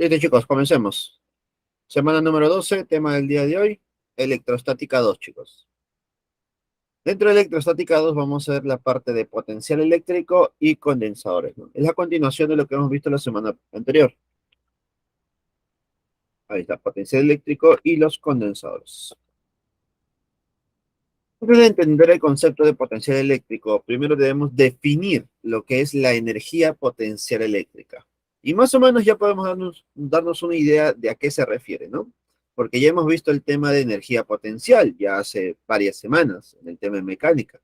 Listo, chicos, comencemos. Semana número 12, tema del día de hoy, electrostática 2, chicos. Dentro de electrostática 2 vamos a ver la parte de potencial eléctrico y condensadores, ¿no? Es la continuación de lo que hemos visto la semana anterior. Ahí está, potencial eléctrico y los condensadores. Antes de entender el concepto de potencial eléctrico, primero debemos definir lo que es la energía potencial eléctrica. Y más o menos ya podemos darnos una idea de a qué se refiere, ¿no? Porque ya hemos visto el tema de energía potencial ya hace varias semanas en el tema de mecánica.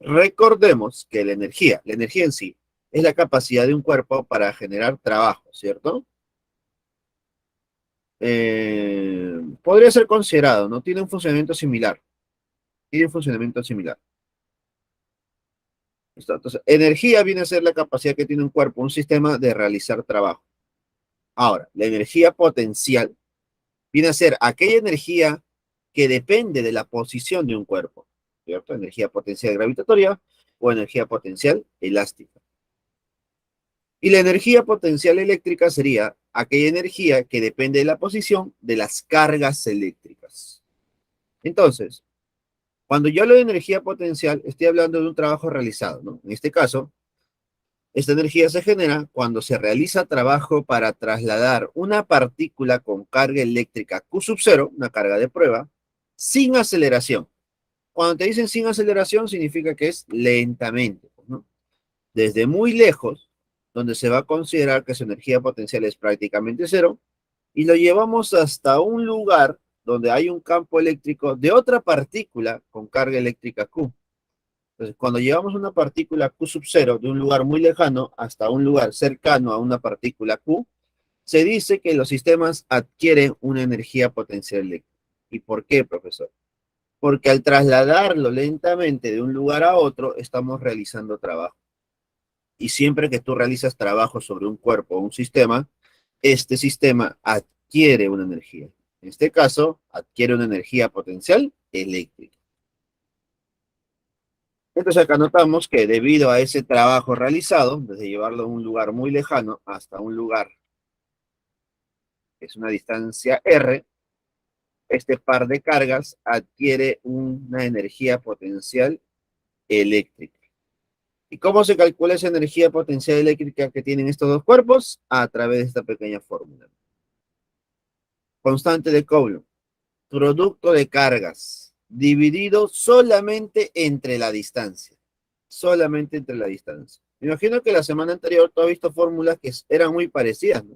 Recordemos que la energía en sí, es la capacidad de un cuerpo para generar trabajo, ¿cierto? Podría ser considerado, ¿no? Tiene un funcionamiento similar. Tiene un funcionamiento similar. ¿Listo? Entonces, energía viene a ser la capacidad que tiene un cuerpo, un sistema de realizar trabajo. Ahora, la energía potencial viene a ser aquella energía que depende de la posición de un cuerpo, ¿cierto? Energía potencial gravitatoria o energía potencial elástica. Y la energía potencial eléctrica sería aquella energía que depende de la posición de las cargas eléctricas. Entonces, cuando yo hablo de energía potencial, estoy hablando de un trabajo realizado, ¿no? En este caso, esta energía se genera cuando se realiza trabajo para trasladar una partícula con carga eléctrica Q sub 0, una carga de prueba, sin aceleración. Cuando te dicen sin aceleración, significa que es lentamente, ¿no? Desde muy lejos, donde se va a considerar que su energía potencial es prácticamente cero, y lo llevamos hasta un lugar donde hay un campo eléctrico de otra partícula con carga eléctrica Q. Entonces, cuando llevamos una partícula Q sub 0 de un lugar muy lejano hasta un lugar cercano a una partícula Q, se dice que los sistemas adquieren una energía potencial eléctrica. ¿Y por qué, profesor? Porque al trasladarlo lentamente de un lugar a otro, estamos realizando trabajo. Y siempre que tú realizas trabajo sobre un cuerpo o un sistema, este sistema adquiere una energía. En este caso, adquiere una energía potencial eléctrica. Entonces acá notamos que debido a ese trabajo realizado, desde llevarlo a un lugar muy lejano hasta un lugar que es una distancia R, este par de cargas adquiere una energía potencial eléctrica. ¿Y cómo se calcula esa energía potencial eléctrica que tienen estos dos cuerpos? A través de esta pequeña fórmula. Constante de Coulomb, producto de cargas, dividido solamente entre la distancia. Solamente entre la distancia. Me imagino que la semana anterior tú has visto fórmulas que eran muy parecidas, ¿no?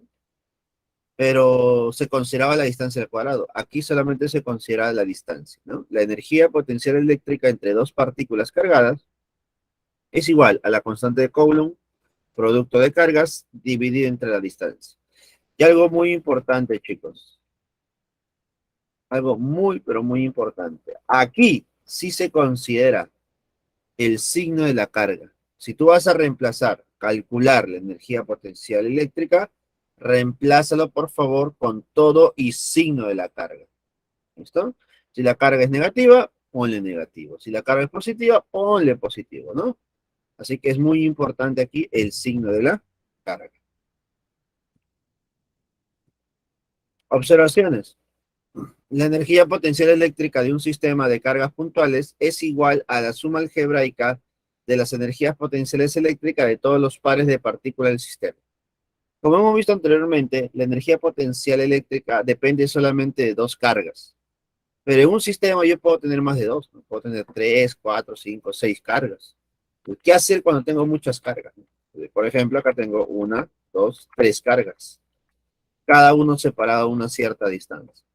Pero se consideraba la distancia al cuadrado. Aquí solamente se considera la distancia, ¿no? La energía potencial eléctrica entre dos partículas cargadas es igual a la constante de Coulomb, producto de cargas, dividido entre la distancia. Y algo muy importante, chicos. Algo muy, pero muy importante. Aquí sí se considera el signo de la carga. Si tú vas a reemplazar, calcular la energía potencial eléctrica, reemplázalo por favor con todo y signo de la carga. ¿Listo? Si la carga es negativa, ponle negativo. Si la carga es positiva, ponle positivo, ¿no? Así que es muy importante aquí el signo de la carga. Observaciones. La energía potencial eléctrica de un sistema de cargas puntuales es igual a la suma algebraica de las energías potenciales eléctricas de todos los pares de partículas del sistema. Como hemos visto anteriormente, la energía potencial eléctrica depende solamente de dos cargas. Pero en un sistema yo puedo tener más de dos, ¿no? Puedo tener tres, cuatro, cinco, seis cargas. ¿Qué hacer cuando tengo muchas cargas? Por ejemplo, acá tengo una, dos, tres cargas, cada uno separado a una cierta distancia.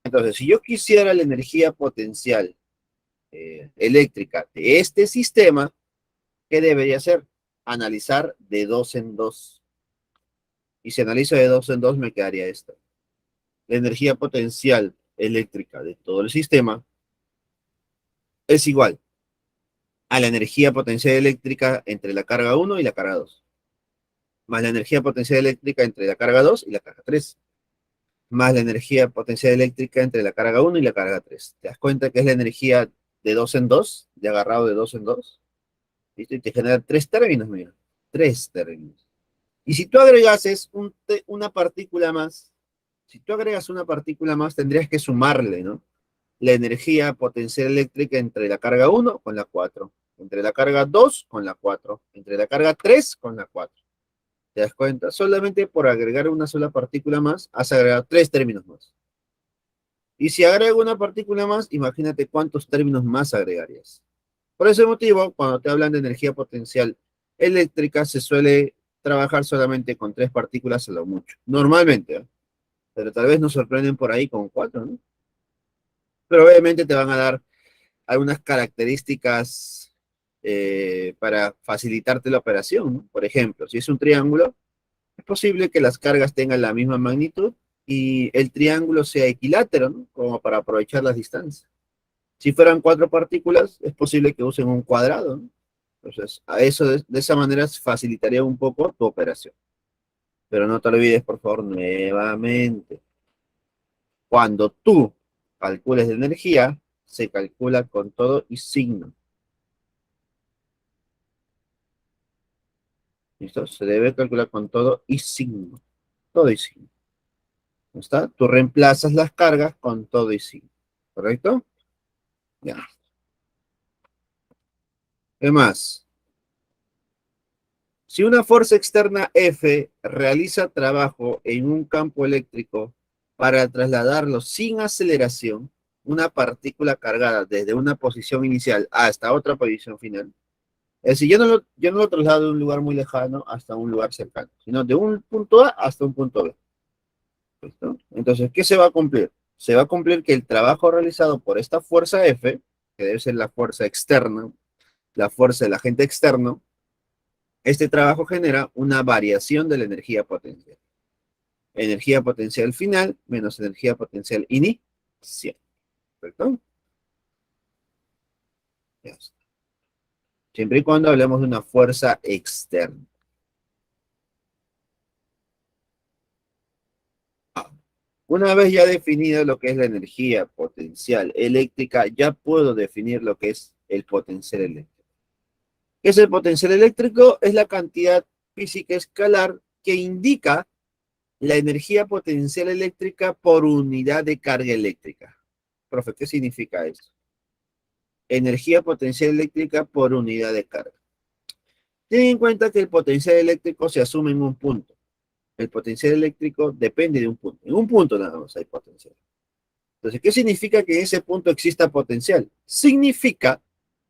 Entonces, si yo quisiera la energía potencial eléctrica de este sistema, ¿qué debería hacer? Analizar de dos en dos. Y si analizo de dos en dos, me quedaría esta. La energía potencial eléctrica de todo el sistema es igual a la energía potencial eléctrica entre la carga uno y la carga 2, más la energía potencial eléctrica entre la carga 2 y la carga 3, más la energía potencial eléctrica entre la carga uno y la carga 3. ¿Te das cuenta que es la energía de dos en dos, de agarrado de dos en dos? ¿Listo? Y te genera tres términos, mira. Tres términos. Y si tú agregases una partícula más, si tú agregas una partícula más, tendrías que sumarle, ¿no? La energía potencial eléctrica entre la carga 1 con la 4, entre la carga 2 con la 4, entre la carga 3 con la 4. ¿Te das cuenta? Solamente por agregar una sola partícula más, has agregado 3 términos más. Y si agrego una partícula más, imagínate cuántos términos más agregarías. Por ese motivo, cuando te hablan de energía potencial eléctrica, se suele trabajar solamente con 3 partículas a lo mucho. Normalmente, ¿eh? Pero tal vez nos sorprenden por ahí con 4, ¿no? Pero obviamente te van a dar algunas características para facilitarte la operación, ¿no? Por ejemplo, si es un triángulo, es posible que las cargas tengan la misma magnitud y el triángulo sea equilátero, ¿no? Como para aprovechar las distancias. Si fueran 4 partículas, es posible que usen un cuadrado, ¿no? Entonces, a eso de esa manera facilitaría un poco tu operación. Pero no te olvides, por favor, nuevamente, cuando tú calcules de energía, se calcula con todo y signo. ¿Listo? Se debe calcular con todo y signo. Todo y signo. ¿No está? Tú reemplazas las cargas con todo y signo. ¿Correcto? Ya. ¿Qué más? Si una fuerza externa F realiza trabajo en un campo eléctrico para trasladarlo sin aceleración, una partícula cargada desde una posición inicial hasta otra posición final. Es decir, yo no lo traslado de un lugar muy lejano hasta un lugar cercano, sino de un punto A hasta un punto B. ¿Listo? Entonces, ¿qué se va a cumplir? Se va a cumplir que el trabajo realizado por esta fuerza F, que debe ser la fuerza externa, la fuerza del agente externo, este trabajo genera una variación de la energía potencial. Energía potencial final menos energía potencial inicial. ¿Correcto? Ya está. Siempre y cuando hablemos de una fuerza externa. Una vez ya definido lo que es la energía potencial eléctrica, ya puedo definir lo que es el potencial eléctrico. ¿Qué es el potencial eléctrico? Es la cantidad física escalar que indica la energía potencial eléctrica por unidad de carga eléctrica. Profe, ¿qué significa eso? Energía potencial eléctrica por unidad de carga. Ten en cuenta que el potencial eléctrico se asume en un punto. El potencial eléctrico depende de un punto. En un punto nada más hay potencial. Entonces, ¿qué significa que en ese punto exista potencial? Significa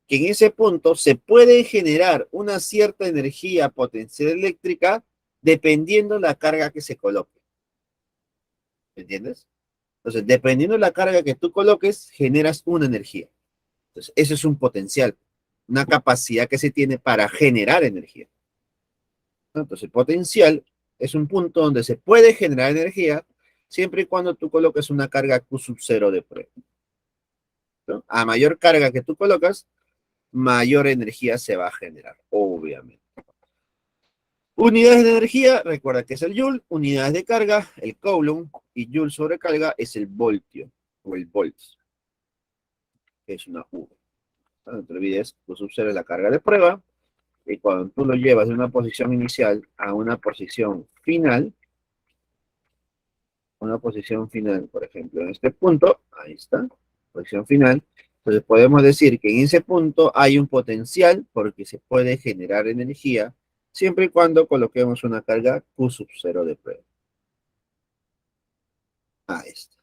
que en ese punto se puede generar una cierta energía potencial eléctrica dependiendo la carga que se coloque. ¿Me entiendes? Entonces, dependiendo de la carga que tú coloques, generas una energía. Entonces, eso es un potencial, una capacidad que se tiene para generar energía. Entonces, el potencial es un punto donde se puede generar energía siempre y cuando tú coloques una carga Q sub 0 de prueba, ¿no? A mayor carga que tú colocas, mayor energía se va a generar, obviamente. Unidades de energía, recuerda que es el joule, unidades de carga, el coulomb, y joule sobre carga es el voltio, o el volts, que es una U. No te olvides, Q sub 0 es la carga de prueba, y cuando tú lo llevas de una posición inicial a una posición final, por ejemplo, en este punto, ahí está, posición final, entonces podemos decir que en ese punto hay un potencial porque se puede generar energía siempre y cuando coloquemos una carga Q sub 0 de prueba. Ahí está.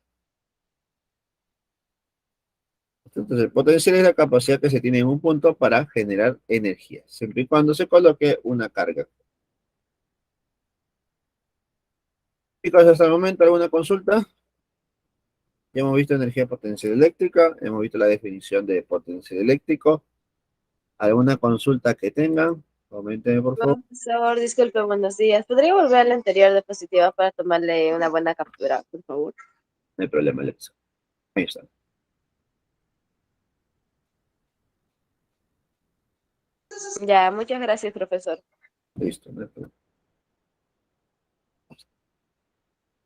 Entonces, el potencial es la capacidad que se tiene en un punto para generar energía, siempre y cuando se coloque una carga. Chicos, hasta el momento, ¿alguna consulta? Ya hemos visto energía potencial eléctrica, hemos visto la definición de potencial eléctrico. ¿Alguna consulta que tengan? Coméntenme, por favor. Profesor, disculpe, buenos días. ¿Podría volver a la anterior diapositiva para tomarle una buena captura, por favor? No hay problema, Alexa. Ahí está. Ya, muchas gracias, profesor. Listo, no hay problema.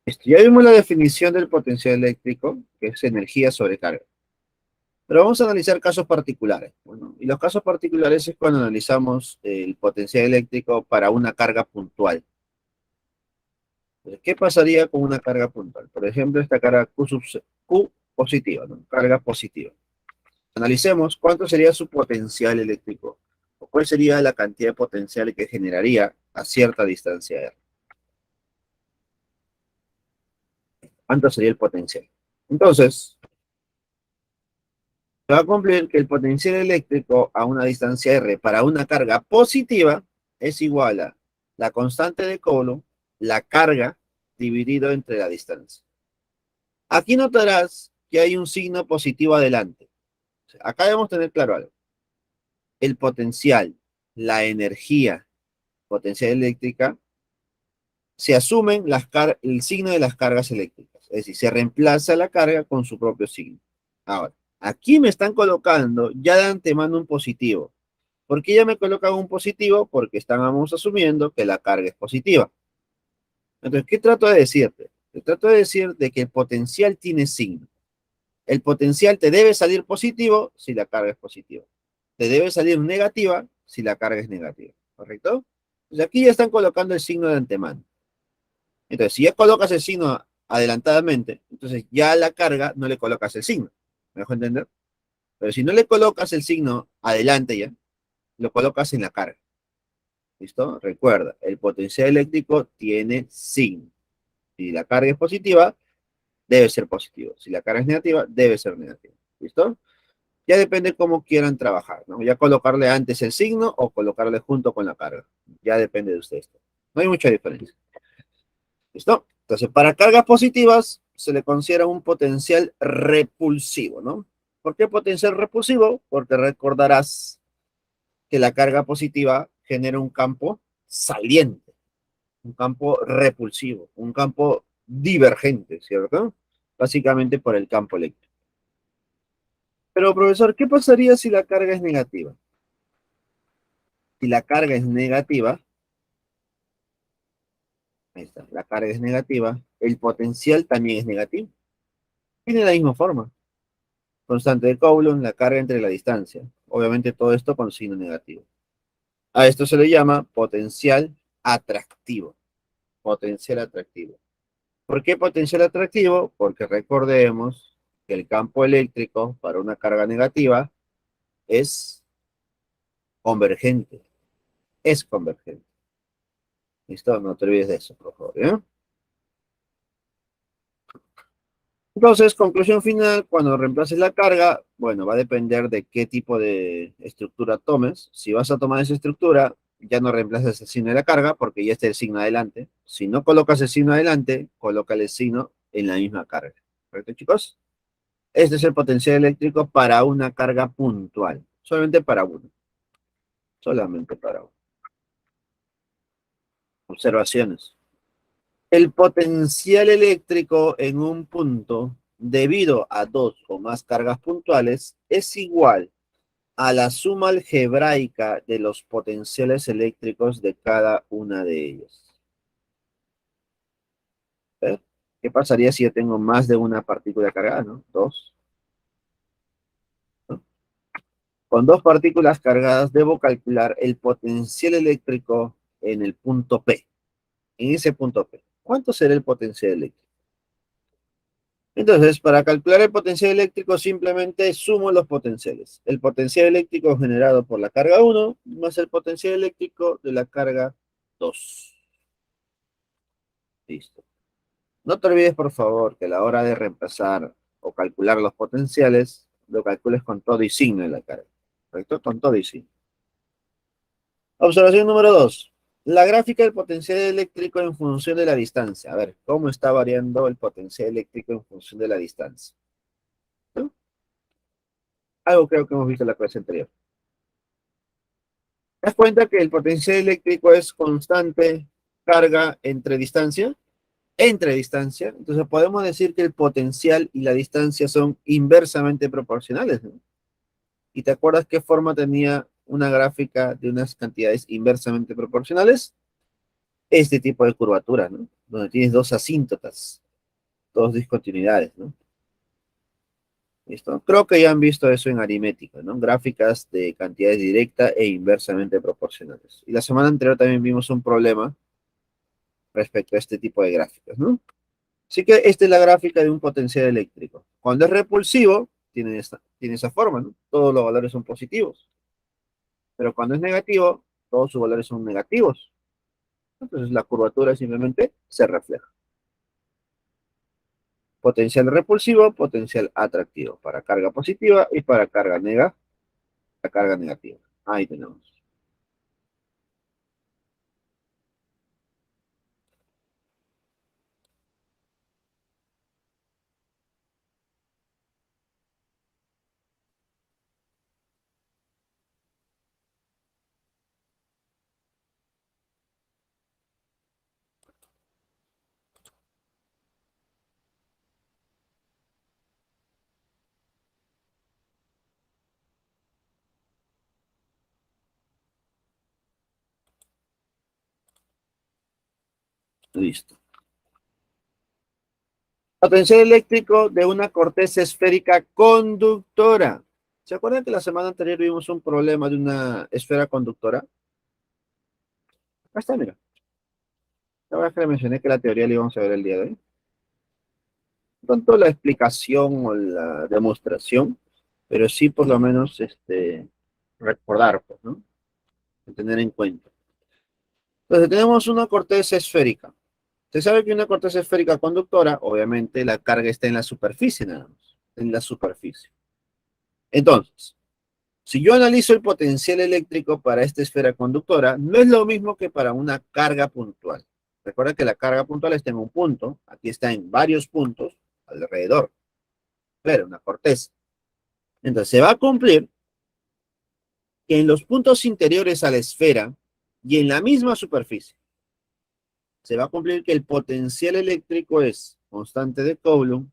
Listo. Ya vimos la definición del potencial eléctrico, que es energía sobre carga. Pero vamos a analizar casos particulares. Bueno, y los casos particulares es cuando analizamos el potencial eléctrico para una carga puntual. ¿No? ¿Qué pasaría con una carga puntual? Por ejemplo, esta carga Q positiva, ¿no? Carga positiva. Analicemos cuánto sería su potencial eléctrico o cuál sería la cantidad de potencial que generaría a cierta distancia R. ¿Cuánto sería el potencial? Entonces, se va a cumplir que el potencial eléctrico a una distancia R para una carga positiva es igual a la constante de Coulomb, la carga dividido entre la distancia. Aquí notarás que hay un signo positivo adelante. Acá debemos tener claro algo. El potencial, la energía, potencial eléctrica, se asumen el signo de las cargas eléctricas. Es decir, se reemplaza la carga con su propio signo. Ahora, aquí me están colocando ya de antemano un positivo. ¿Por qué ya me colocan un positivo? Porque estábamos asumiendo que la carga es positiva. Entonces, ¿qué trato de decirte? Te trato de decir de que el potencial tiene signo. El potencial te debe salir positivo si la carga es positiva. Te debe salir negativa si la carga es negativa. ¿Correcto? Entonces aquí ya están colocando el signo de antemano. Entonces, si ya colocas el signo adelantadamente, entonces ya a la carga no le colocas el signo. ¿Me dejo entender? Pero si no le colocas el signo adelante ya, lo colocas en la carga. ¿Listo? Recuerda, el potencial eléctrico tiene signo. Si la carga es positiva, debe ser positivo. Si la carga es negativa, debe ser negativa. ¿Listo? Ya depende cómo quieran trabajar, ¿no? Ya colocarle antes el signo o colocarle junto con la carga. Ya depende de ustedes. No hay mucha diferencia. ¿Listo? Entonces, para cargas positivas se le considera un potencial repulsivo, ¿no? ¿Por qué potencial repulsivo? Porque recordarás que la carga positiva genera un campo saliente, un campo repulsivo, un campo divergente, ¿cierto? Básicamente por el campo eléctrico. Pero, profesor, ¿qué pasaría si la carga es negativa? Si la carga es negativa, ahí está, la carga es negativa, el potencial también es negativo. Tiene la misma forma. Constante de Coulomb, la carga entre la distancia. Obviamente todo esto con signo negativo. A esto se le llama potencial atractivo. Potencial atractivo. ¿Por qué potencial atractivo? Porque recordemos que el campo eléctrico para una carga negativa es convergente. Es convergente. ¿Listo? No te olvides de eso, por favor. ¿Eh? Entonces, conclusión final, cuando reemplaces la carga, bueno, va a depender de qué tipo de estructura tomes. Si vas a tomar esa estructura, ya no reemplazas el signo de la carga porque ya está el signo adelante. Si no colocas el signo adelante, coloca el signo en la misma carga. ¿Correcto, chicos? Este es el potencial eléctrico para una carga puntual. Solamente para uno. Solamente para uno. Observaciones. El potencial eléctrico en un punto, debido a dos o más cargas puntuales, es igual a la suma algebraica de los potenciales eléctricos de cada una de ellas. ¿Eh? ¿Qué pasaría si yo tengo más de una partícula cargada, no? Dos. ¿No? Con dos partículas cargadas debo calcular el potencial eléctrico en el punto P. En ese punto P. ¿Cuánto será el potencial eléctrico? Entonces, para calcular el potencial eléctrico, simplemente sumo los potenciales. El potencial eléctrico generado por la carga 1 más el potencial eléctrico de la carga 2. Listo. No te olvides, por favor, que a la hora de reemplazar o calcular los potenciales, lo calcules con todo y signo de la carga. ¿Correcto? Con todo y signo. Observación número 2. La gráfica del potencial eléctrico en función de la distancia. A ver, ¿cómo está variando el potencial eléctrico en función de la distancia? ¿No? Algo creo que hemos visto en la clase anterior. ¿Te das cuenta que el potencial eléctrico es constante carga entre distancia? Entre distancia. Entonces podemos decir que el potencial y la distancia son inversamente proporcionales, ¿no? ¿Y te acuerdas qué forma tenía una gráfica de unas cantidades inversamente proporcionales? Este tipo de curvatura, ¿no? Donde tienes dos asíntotas, dos discontinuidades, ¿no? ¿Listo? Creo que ya han visto eso en aritmética, ¿no? Gráficas de cantidades directas e inversamente proporcionales. Y la semana anterior también vimos un problema respecto a este tipo de gráficas, ¿no? Así que esta es la gráfica de un potencial eléctrico. Cuando es repulsivo, tiene esa forma, ¿no? Todos los valores son positivos. Pero cuando es negativo, todos sus valores son negativos. Entonces la curvatura simplemente se refleja. Potencial repulsivo, potencial atractivo, para carga positiva y para carga negativa. Ahí tenemos. Listo. Potencial eléctrico de una corteza esférica conductora. ¿Se acuerdan que la semana anterior vimos un problema de una esfera conductora? Acá está, mira. La verdad es que le mencioné que la teoría la íbamos a ver el día de hoy. No tanto la explicación o la demostración, pero sí por lo menos recordar, pues, ¿no? Tener en cuenta. Entonces tenemos una corteza esférica. Se sabe que una corteza esférica conductora, obviamente la carga está en la superficie nada más, en la superficie. Entonces, si yo analizo el potencial eléctrico para esta esfera conductora, no es lo mismo que para una carga puntual. Recuerda que la carga puntual está en un punto, aquí está en varios puntos alrededor, pero una corteza. Entonces, se va a cumplir que en los puntos interiores a la esfera y en la misma superficie, se va a cumplir que el potencial eléctrico es constante de Coulomb,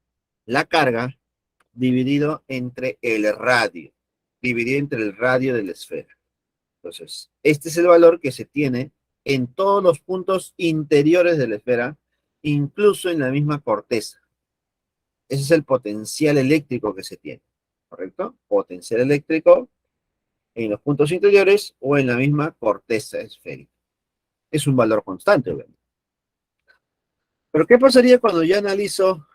la carga, dividido entre el radio de la esfera. Entonces, este es el valor que se tiene en todos los puntos interiores de la esfera, incluso en la misma corteza. Ese es el potencial eléctrico que se tiene, ¿correcto? Potencial eléctrico en los puntos interiores o en la misma corteza esférica. Es un valor constante, obviamente. Pero ¿qué pasaría cuando ya analizo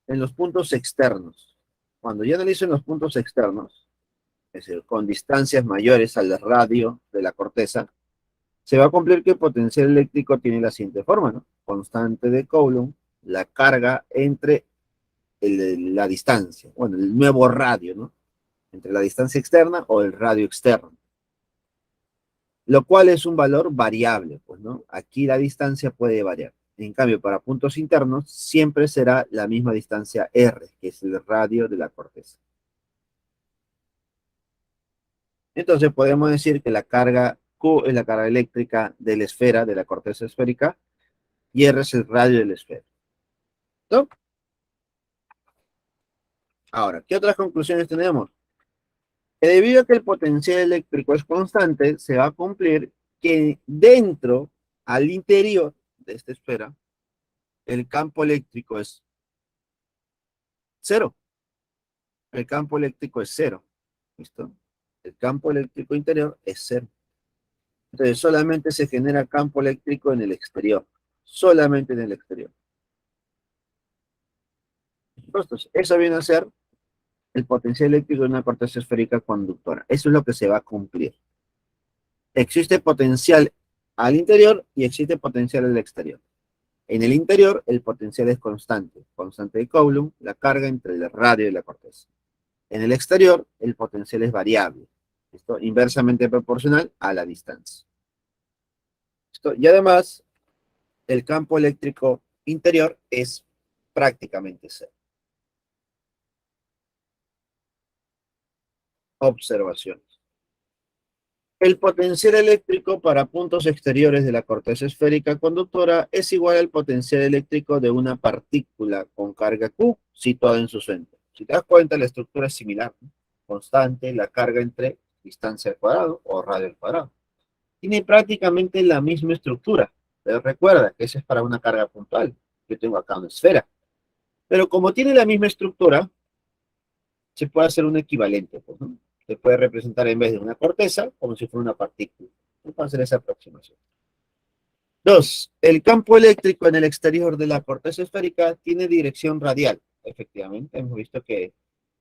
en los puntos externos? Cuando ya analizo en los puntos externos, es decir, con distancias mayores al radio de la corteza, se va a cumplir que el potencial eléctrico tiene la siguiente forma, ¿no? Constante de Coulomb, la carga entre la distancia, bueno, el nuevo radio, ¿no? Entre la distancia externa o el radio externo. Lo cual es un valor variable, pues, ¿no? Aquí la distancia puede variar. En cambio, para puntos internos, siempre será la misma distancia R, que es el radio de la corteza. Entonces, podemos decir que la carga Q es la carga eléctrica de la esfera, de la corteza esférica, y R es el radio de la esfera. ¿No? Ahora, ¿qué otras conclusiones tenemos? Que debido a que el potencial eléctrico es constante, se va a cumplir que dentro, al interior de esta esfera, el campo eléctrico es cero. El campo eléctrico es cero. ¿Listo? El campo eléctrico interior es cero. Entonces, solamente se genera campo eléctrico en el exterior. Solamente en el exterior. Entonces, eso viene a ser el potencial eléctrico de una corteza esférica conductora. Eso es lo que se va a cumplir. Existe potencial al interior y existe potencial al exterior. En el interior, el potencial es constante, constante de Coulomb, la carga entre el radio y la corteza. En el exterior, el potencial es variable, ¿listo? Inversamente proporcional a la distancia. ¿Listo? Y además, el campo eléctrico interior es prácticamente cero. Observaciones. El potencial eléctrico para puntos exteriores de la corteza esférica conductora es igual al potencial eléctrico de una partícula con carga Q situada en su centro. Si te das cuenta, la estructura es similar, ¿no? Constante, la carga entre distancia al cuadrado o radio al cuadrado. Tiene prácticamente la misma estructura, pero recuerda que esa es para una carga puntual. Yo tengo acá una esfera. Pero como tiene la misma estructura, se puede hacer un equivalente, pues, ¿no? Se puede representar en vez de una corteza como si fuera una partícula. Vamos a hacer esa aproximación. Dos, el campo eléctrico en el exterior de la corteza esférica tiene dirección radial. Efectivamente, hemos visto que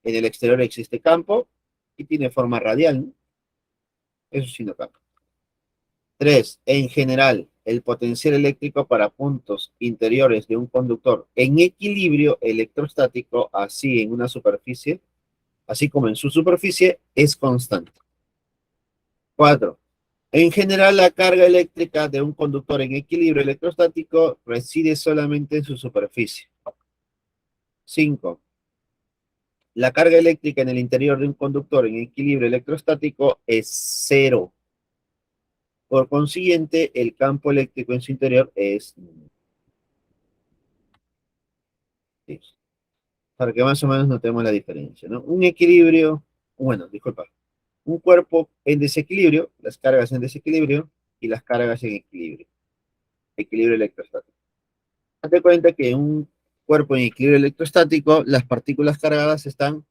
en el exterior existe campo y tiene forma radial, ¿no? Eso sí no cambia. Tres, en general, el potencial eléctrico para puntos interiores de un conductor en equilibrio electrostático, así en una superficie, así como en su superficie, es constante. Cuatro, en general, la carga eléctrica de un conductor en equilibrio electrostático reside solamente en su superficie. 5. La carga eléctrica en el interior de un conductor en equilibrio electrostático es cero. Por consiguiente, el campo eléctrico en su interior es nulo. Para que más o menos notemos la diferencia, ¿no? Un equilibrio, bueno, disculpa, un cuerpo en desequilibrio, las cargas en desequilibrio y las cargas en equilibrio, equilibrio electrostático. Date cuenta que en un cuerpo en equilibrio electrostático, las partículas cargadas están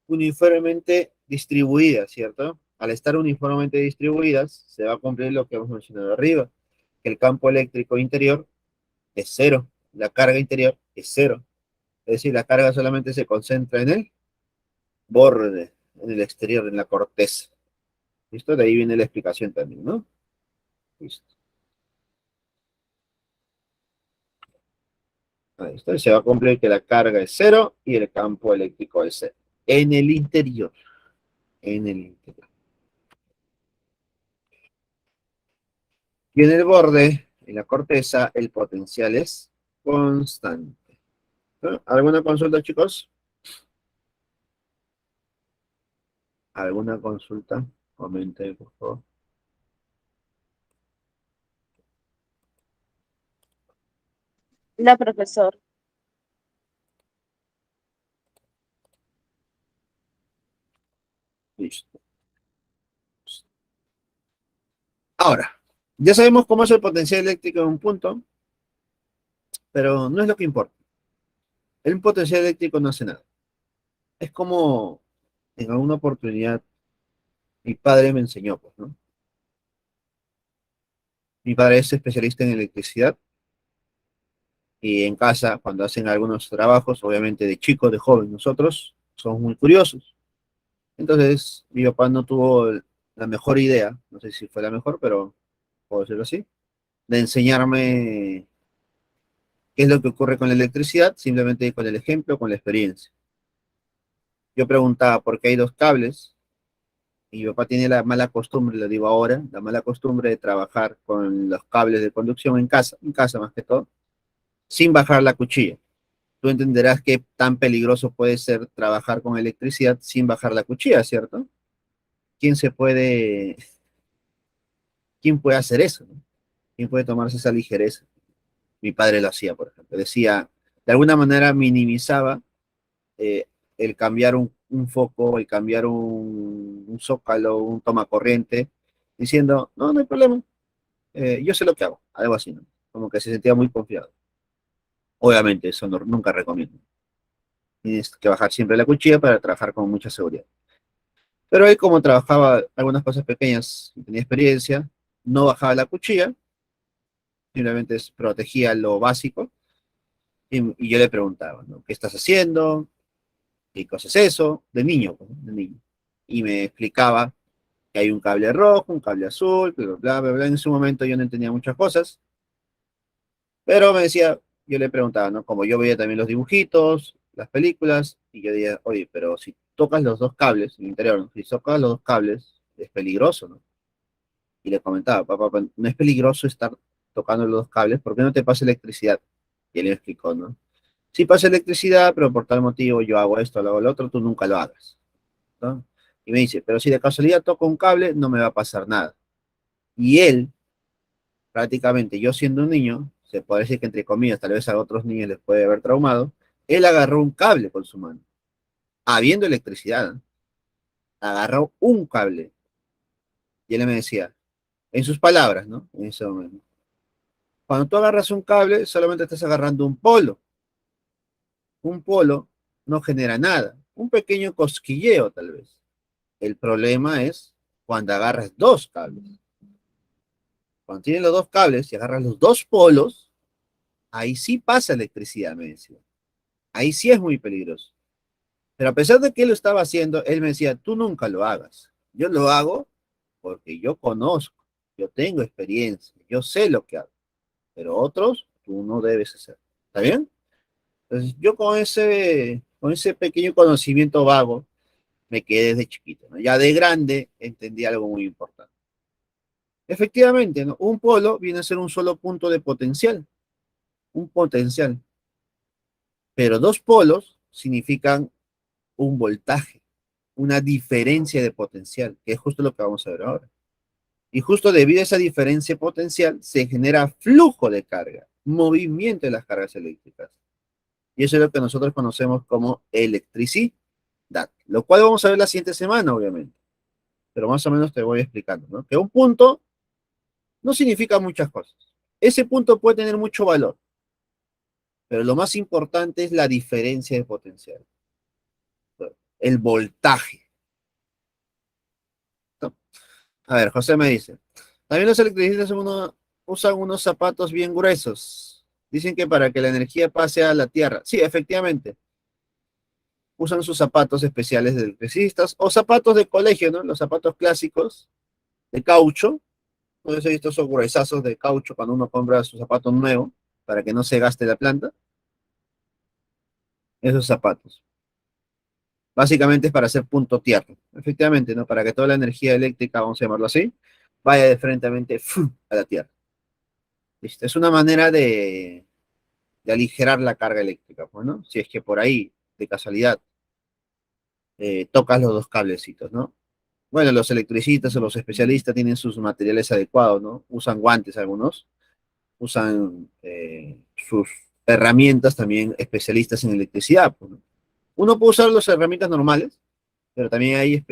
uniformemente distribuidas, ¿cierto? Al estar uniformemente distribuidas, se va a cumplir lo que hemos mencionado arriba, que el campo eléctrico interior es cero, la carga interior es cero. Es decir, la carga solamente se concentra en el borde, en el exterior, en la corteza. ¿Listo? De ahí viene la explicación también, ¿no? Listo. Ahí está. Se va a cumplir que la carga es cero y el campo eléctrico es cero. En el interior. En el interior. Y en el borde, en la corteza, el potencial es constante. ¿No? ¿Alguna consulta, chicos? ¿Alguna consulta? Comente, por favor. No, profesor. Listo. Ahora, ya sabemos cómo es el potencial eléctrico en un punto, pero no es lo que importa. El potencial eléctrico no hace nada. Es como en alguna oportunidad mi padre me enseñó, pues, ¿no? Mi padre es especialista en electricidad y en casa, cuando hacen algunos trabajos, obviamente de chicos, de joven, nosotros somos muy curiosos. Entonces, mi papá no tuvo la mejor idea, no sé si fue la mejor, pero puedo decirlo así, de enseñarme qué es lo que ocurre con la electricidad, simplemente con el ejemplo, con la experiencia. Yo preguntaba por qué hay dos cables y mi papá tiene la mala costumbre, lo digo ahora, la mala costumbre de trabajar con los cables de conducción en casa más que todo, sin bajar la cuchilla. Tú entenderás qué tan peligroso puede ser trabajar con electricidad sin bajar la cuchilla, ¿cierto? ¿Quién se puede, quién puede hacer eso, ¿no? ¿Quién puede tomarse esa ligereza? Mi padre lo hacía, por ejemplo. Decía, de alguna manera minimizaba eh, el cambiar un foco, el cambiar un zócalo, un toma corriente, diciendo, no, no hay problema, yo sé lo que hago, algo así, ¿no? Como que se sentía muy confiado. Obviamente, eso nunca recomiendo. Tienes que bajar siempre la cuchilla para trabajar con mucha seguridad. Pero él, como trabajaba algunas cosas pequeñas y tenía experiencia, no bajaba la cuchilla, simplemente protegía lo básico. Y yo le preguntaba, ¿no? ¿Qué estás haciendo? ¿Qué cosa es eso? De niño, pues, ¿no? De niño. Y me explicaba que hay un cable rojo, un cable azul, bla, bla, bla, bla. En su momento yo no entendía muchas cosas, pero me decía, yo le preguntaba, ¿no? Como yo veía también los dibujitos, las películas, y yo decía, oye, pero si tocas los dos cables en el interior, ¿no? Si tocas los dos cables, es peligroso, ¿no? Y le comentaba, papá, no es peligroso estar tocando los dos cables, ¿por qué no te pasa electricidad? Y él me explicó, ¿no? Sí pasa electricidad, pero por tal motivo yo hago esto, lo hago lo otro, tú nunca lo hagas, ¿no? Y me dice, pero si de casualidad toco un cable, no me va a pasar nada. Y él, prácticamente yo siendo un niño, se puede decir que entre comillas, tal vez a otros niños les puede haber traumado, él agarró un cable con su mano, habiendo electricidad, ¿no? Agarró un cable. Y él me decía, en sus palabras, ¿no? En ese momento, cuando tú agarras un cable, solamente estás agarrando un polo. Un polo no genera nada, un pequeño cosquilleo tal vez. El problema es cuando agarras dos cables. cuando tienes los dos cables y agarras los dos polos, ahí sí pasa electricidad, me decía. Ahí sí es muy peligroso. Pero a pesar de que él lo estaba haciendo, él me decía, tú nunca lo hagas. Yo lo hago porque yo conozco, yo tengo experiencia, yo sé lo que hago. Pero otros, tú no debes hacer. ¿Está bien? Entonces, yo con ese pequeño conocimiento vago, me quedé desde chiquito, ¿no? Ya de grande entendí algo muy importante. Efectivamente, ¿no? Un polo viene a ser un solo punto de potencial, un potencial. Pero dos polos significan un voltaje, una diferencia de potencial, que es justo lo que vamos a ver ahora. Y justo debido a esa diferencia potencial se genera flujo de carga, movimiento de las cargas eléctricas. Y eso es lo que nosotros conocemos como electricidad, lo cual vamos a ver la siguiente semana, obviamente. Pero más o menos te voy explicando, ¿no? Que un punto no significa muchas cosas. Ese punto puede tener mucho valor, pero lo más importante es la diferencia de potencial, el voltaje, ¿no? A ver, José me dice, también los electricistas usan unos zapatos bien gruesos. Dicen que para que la energía pase a la Tierra. Sí, efectivamente. Usan sus zapatos especiales de electricistas o zapatos de colegio, ¿no? Los zapatos clásicos de caucho. No sé si he visto esos gruesazos de caucho cuando uno compra su zapato nuevo para que no se gaste la planta. Esos zapatos. Básicamente es para hacer punto tierra. Efectivamente, ¿no? Para que toda la energía eléctrica, vamos a llamarlo así, vaya de frente a la Tierra. ¿Listo? Es una manera de aligerar la carga eléctrica, pues, ¿no? Si es que por ahí, de casualidad, tocas los dos cablecitos, ¿no? Bueno, los electricistas o los especialistas tienen sus materiales adecuados, ¿no? Usan guantes algunos, usan sus herramientas también especialistas en electricidad, pues, ¿no? Uno puede usar las herramientas normales, pero también hay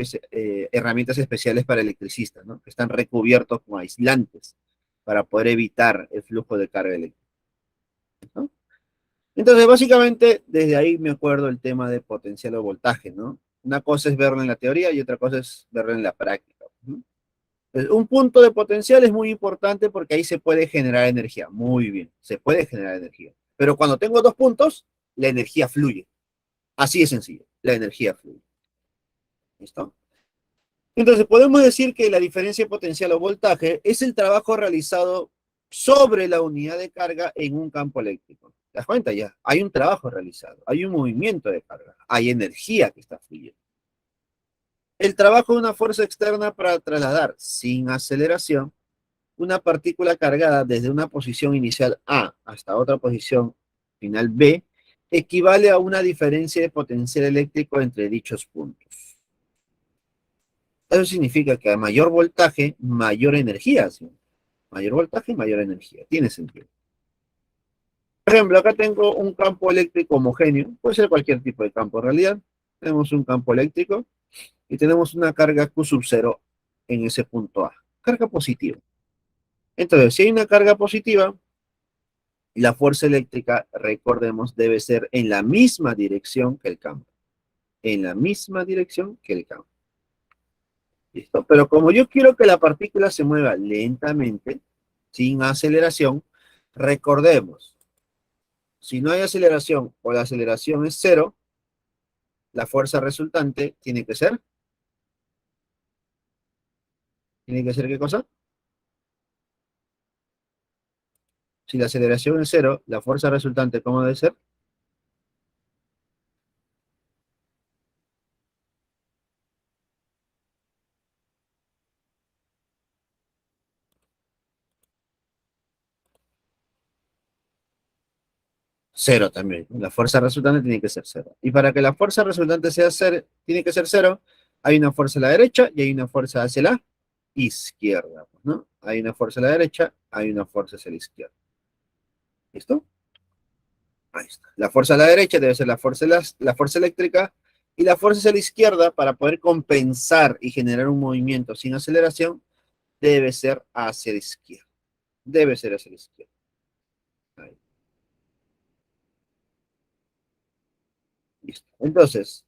herramientas especiales para electricistas, ¿no? Que están recubiertos con aislantes para poder evitar el flujo de carga eléctrica, ¿no? Entonces, básicamente, desde ahí me acuerdo el tema de potencial o voltaje, ¿no? Una cosa es verlo en la teoría y otra cosa es verlo en la práctica, ¿no? Entonces, un punto de potencial es muy importante porque ahí se puede generar energía. Muy bien, se puede generar energía. Pero cuando tengo dos puntos, la energía fluye. Así de sencillo, la energía fluye. ¿Listo? Entonces, podemos decir que la diferencia potencial o voltaje es el trabajo realizado sobre la unidad de carga en un campo eléctrico. ¿Te das cuenta ya? Hay un trabajo realizado, hay un movimiento de carga, hay energía que está fluyendo. El trabajo de una fuerza externa para trasladar sin aceleración una partícula cargada desde una posición inicial A hasta otra posición final B equivale a una diferencia de potencial eléctrico entre dichos puntos. Eso significa que a mayor voltaje, mayor energía, ¿sí? Mayor voltaje, mayor energía. Tiene sentido. Por ejemplo, acá tengo un campo eléctrico homogéneo. Puede ser cualquier tipo de campo en realidad. Tenemos un campo eléctrico y tenemos una carga Q sub 0 en ese punto A. Carga positiva. Entonces, si hay una carga positiva, la fuerza eléctrica, recordemos, debe ser en la misma dirección que el campo. En la misma dirección que el campo. ¿Listo? Pero como yo quiero que la partícula se mueva lentamente, sin aceleración, recordemos, si no hay aceleración o la aceleración es cero, la fuerza resultante ¿tiene que ser qué cosa? Si la aceleración es cero, la fuerza resultante, ¿cómo debe ser? Cero también. La fuerza resultante tiene que ser cero. Y para que la fuerza resultante sea cero, tiene que ser cero, hay una fuerza a la derecha y hay una fuerza hacia la izquierda, ¿no? Hay una fuerza a la derecha, hay una fuerza hacia la izquierda. ¿Listo? Ahí está. La fuerza a la derecha debe ser la fuerza eléctrica y la fuerza hacia la izquierda para poder compensar y generar un movimiento sin aceleración debe ser hacia la izquierda. Debe ser hacia la izquierda. Ahí. Listo. Entonces,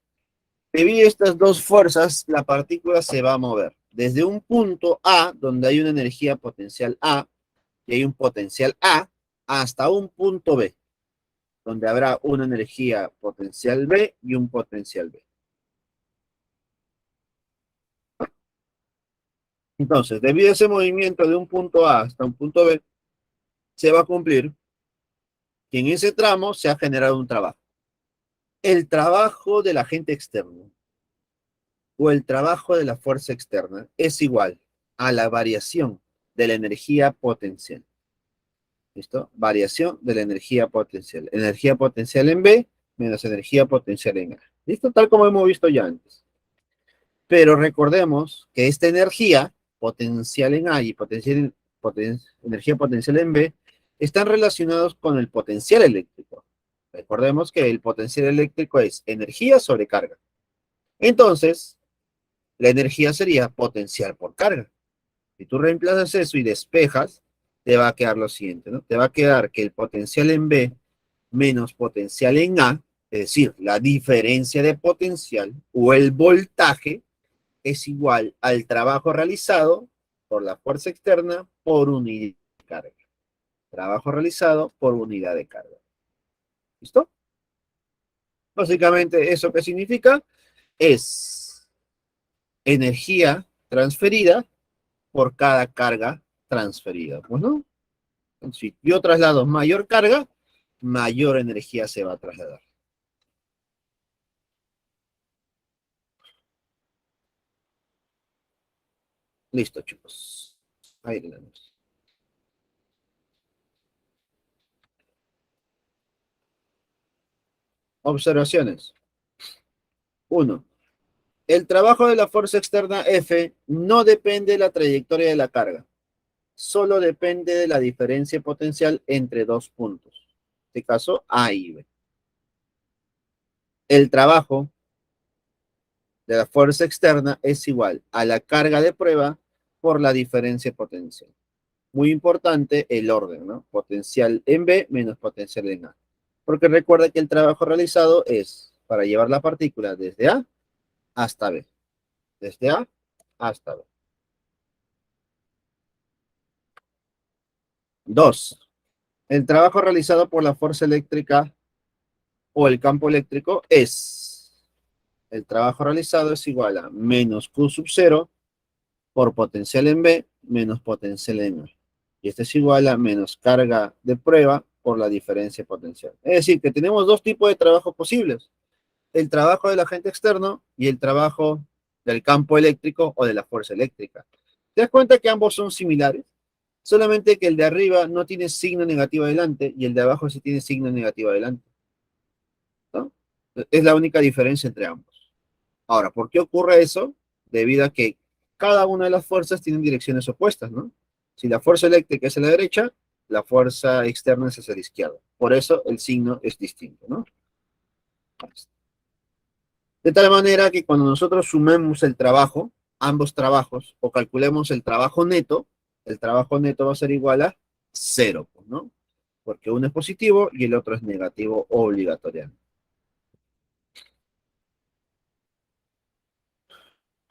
debido a estas dos fuerzas, la partícula se va a mover desde un punto A, donde hay una energía potencial A, y hay un potencial A hasta un punto B, donde habrá una energía potencial B y un potencial B. Entonces, debido a ese movimiento de un punto A hasta un punto B, se va a cumplir que en ese tramo se ha generado un trabajo. El trabajo del agente externo o el trabajo de la fuerza externa es igual a la variación de la energía potencial. ¿Listo? Variación de la energía potencial. Energía potencial en B menos energía potencial en A. ¿Listo? Tal como hemos visto ya antes. Pero recordemos que esta energía potencial en A y energía potencial en B están relacionados con el potencial eléctrico. Recordemos que el potencial eléctrico es energía sobre carga. Entonces, la energía sería potencial por carga. Si tú reemplazas eso y despejas, te va a quedar lo siguiente, ¿no? Te va a quedar que el potencial en B menos potencial en A, es decir, la diferencia de potencial o el voltaje, es igual al trabajo realizado por la fuerza externa por unidad de carga. Trabajo realizado por unidad de carga. ¿Listo? Básicamente, ¿eso qué significa? Es energía transferida por cada carga transferida. Pues, ¿no? Si yo traslado mayor carga, mayor energía se va a trasladar. Listo, chicos. Ahí tenemos. Observaciones. Uno. El trabajo de la fuerza externa F no depende de la trayectoria de la carga. Solo depende de la diferencia potencial entre dos puntos. En este caso, A y B. El trabajo de la fuerza externa es igual a la carga de prueba por la diferencia potencial. Muy importante el orden, ¿no? Potencial en B menos potencial en A. Porque recuerda que el trabajo realizado es para llevar la partícula desde A hasta B. Desde A hasta B. 2. El trabajo realizado por la fuerza eléctrica o el campo eléctrico es, el trabajo realizado es igual a menos Q sub 0 por potencial en B menos potencial en A. Y esto es igual a menos carga de prueba por la diferencia potencial. Es decir, que tenemos dos tipos de trabajos posibles. El trabajo del agente externo y el trabajo del campo eléctrico o de la fuerza eléctrica. ¿Te das cuenta que ambos son similares? Solamente que el de arriba no tiene signo negativo adelante y el de abajo sí tiene signo negativo adelante, ¿no? Es la única diferencia entre ambos. Ahora, ¿por qué ocurre eso? Debido a que cada una de las fuerzas tienen direcciones opuestas, ¿no? Si la fuerza eléctrica es a la derecha, la fuerza externa es hacia la izquierda. Por eso el signo es distinto, ¿no? De tal manera que cuando nosotros sumemos el trabajo, ambos trabajos, o calculemos el trabajo neto va a ser igual a cero, ¿no? Porque uno es positivo y el otro es negativo obligatoriamente.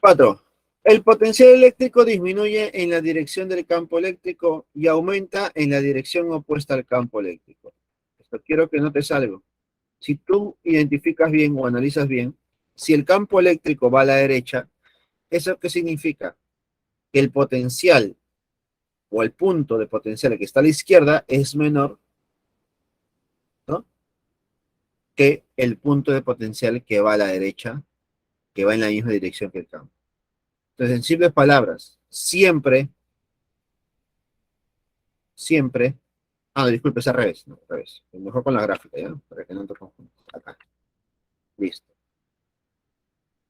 4. El potencial eléctrico disminuye en la dirección del campo eléctrico y aumenta en la dirección opuesta al campo eléctrico. Esto quiero que notes algo. Si tú identificas bien o analizas bien, si el campo eléctrico va a la derecha, ¿eso qué significa? Que el potencial o el punto de potencial que está a la izquierda es menor, ¿no? Que el punto de potencial que va a la derecha, que va en la misma dirección que el campo. Entonces, en simples palabras, siempre, no, disculpe, es al revés, no, al revés. Mejor con la gráfica, ¿ya? Para que no te confundas. Acá, listo.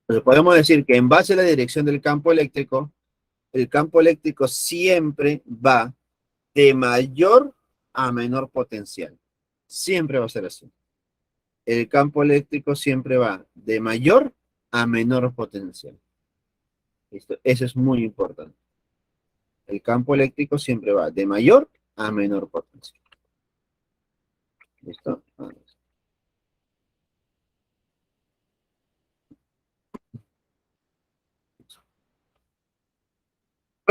Entonces, podemos decir que en base a la dirección del campo eléctrico, el campo eléctrico siempre va de mayor a menor potencial. Siempre va a ser así. El campo eléctrico siempre va de mayor a menor potencial. ¿Listo? Eso es muy importante. El campo eléctrico siempre va de mayor a menor potencial. ¿Listo?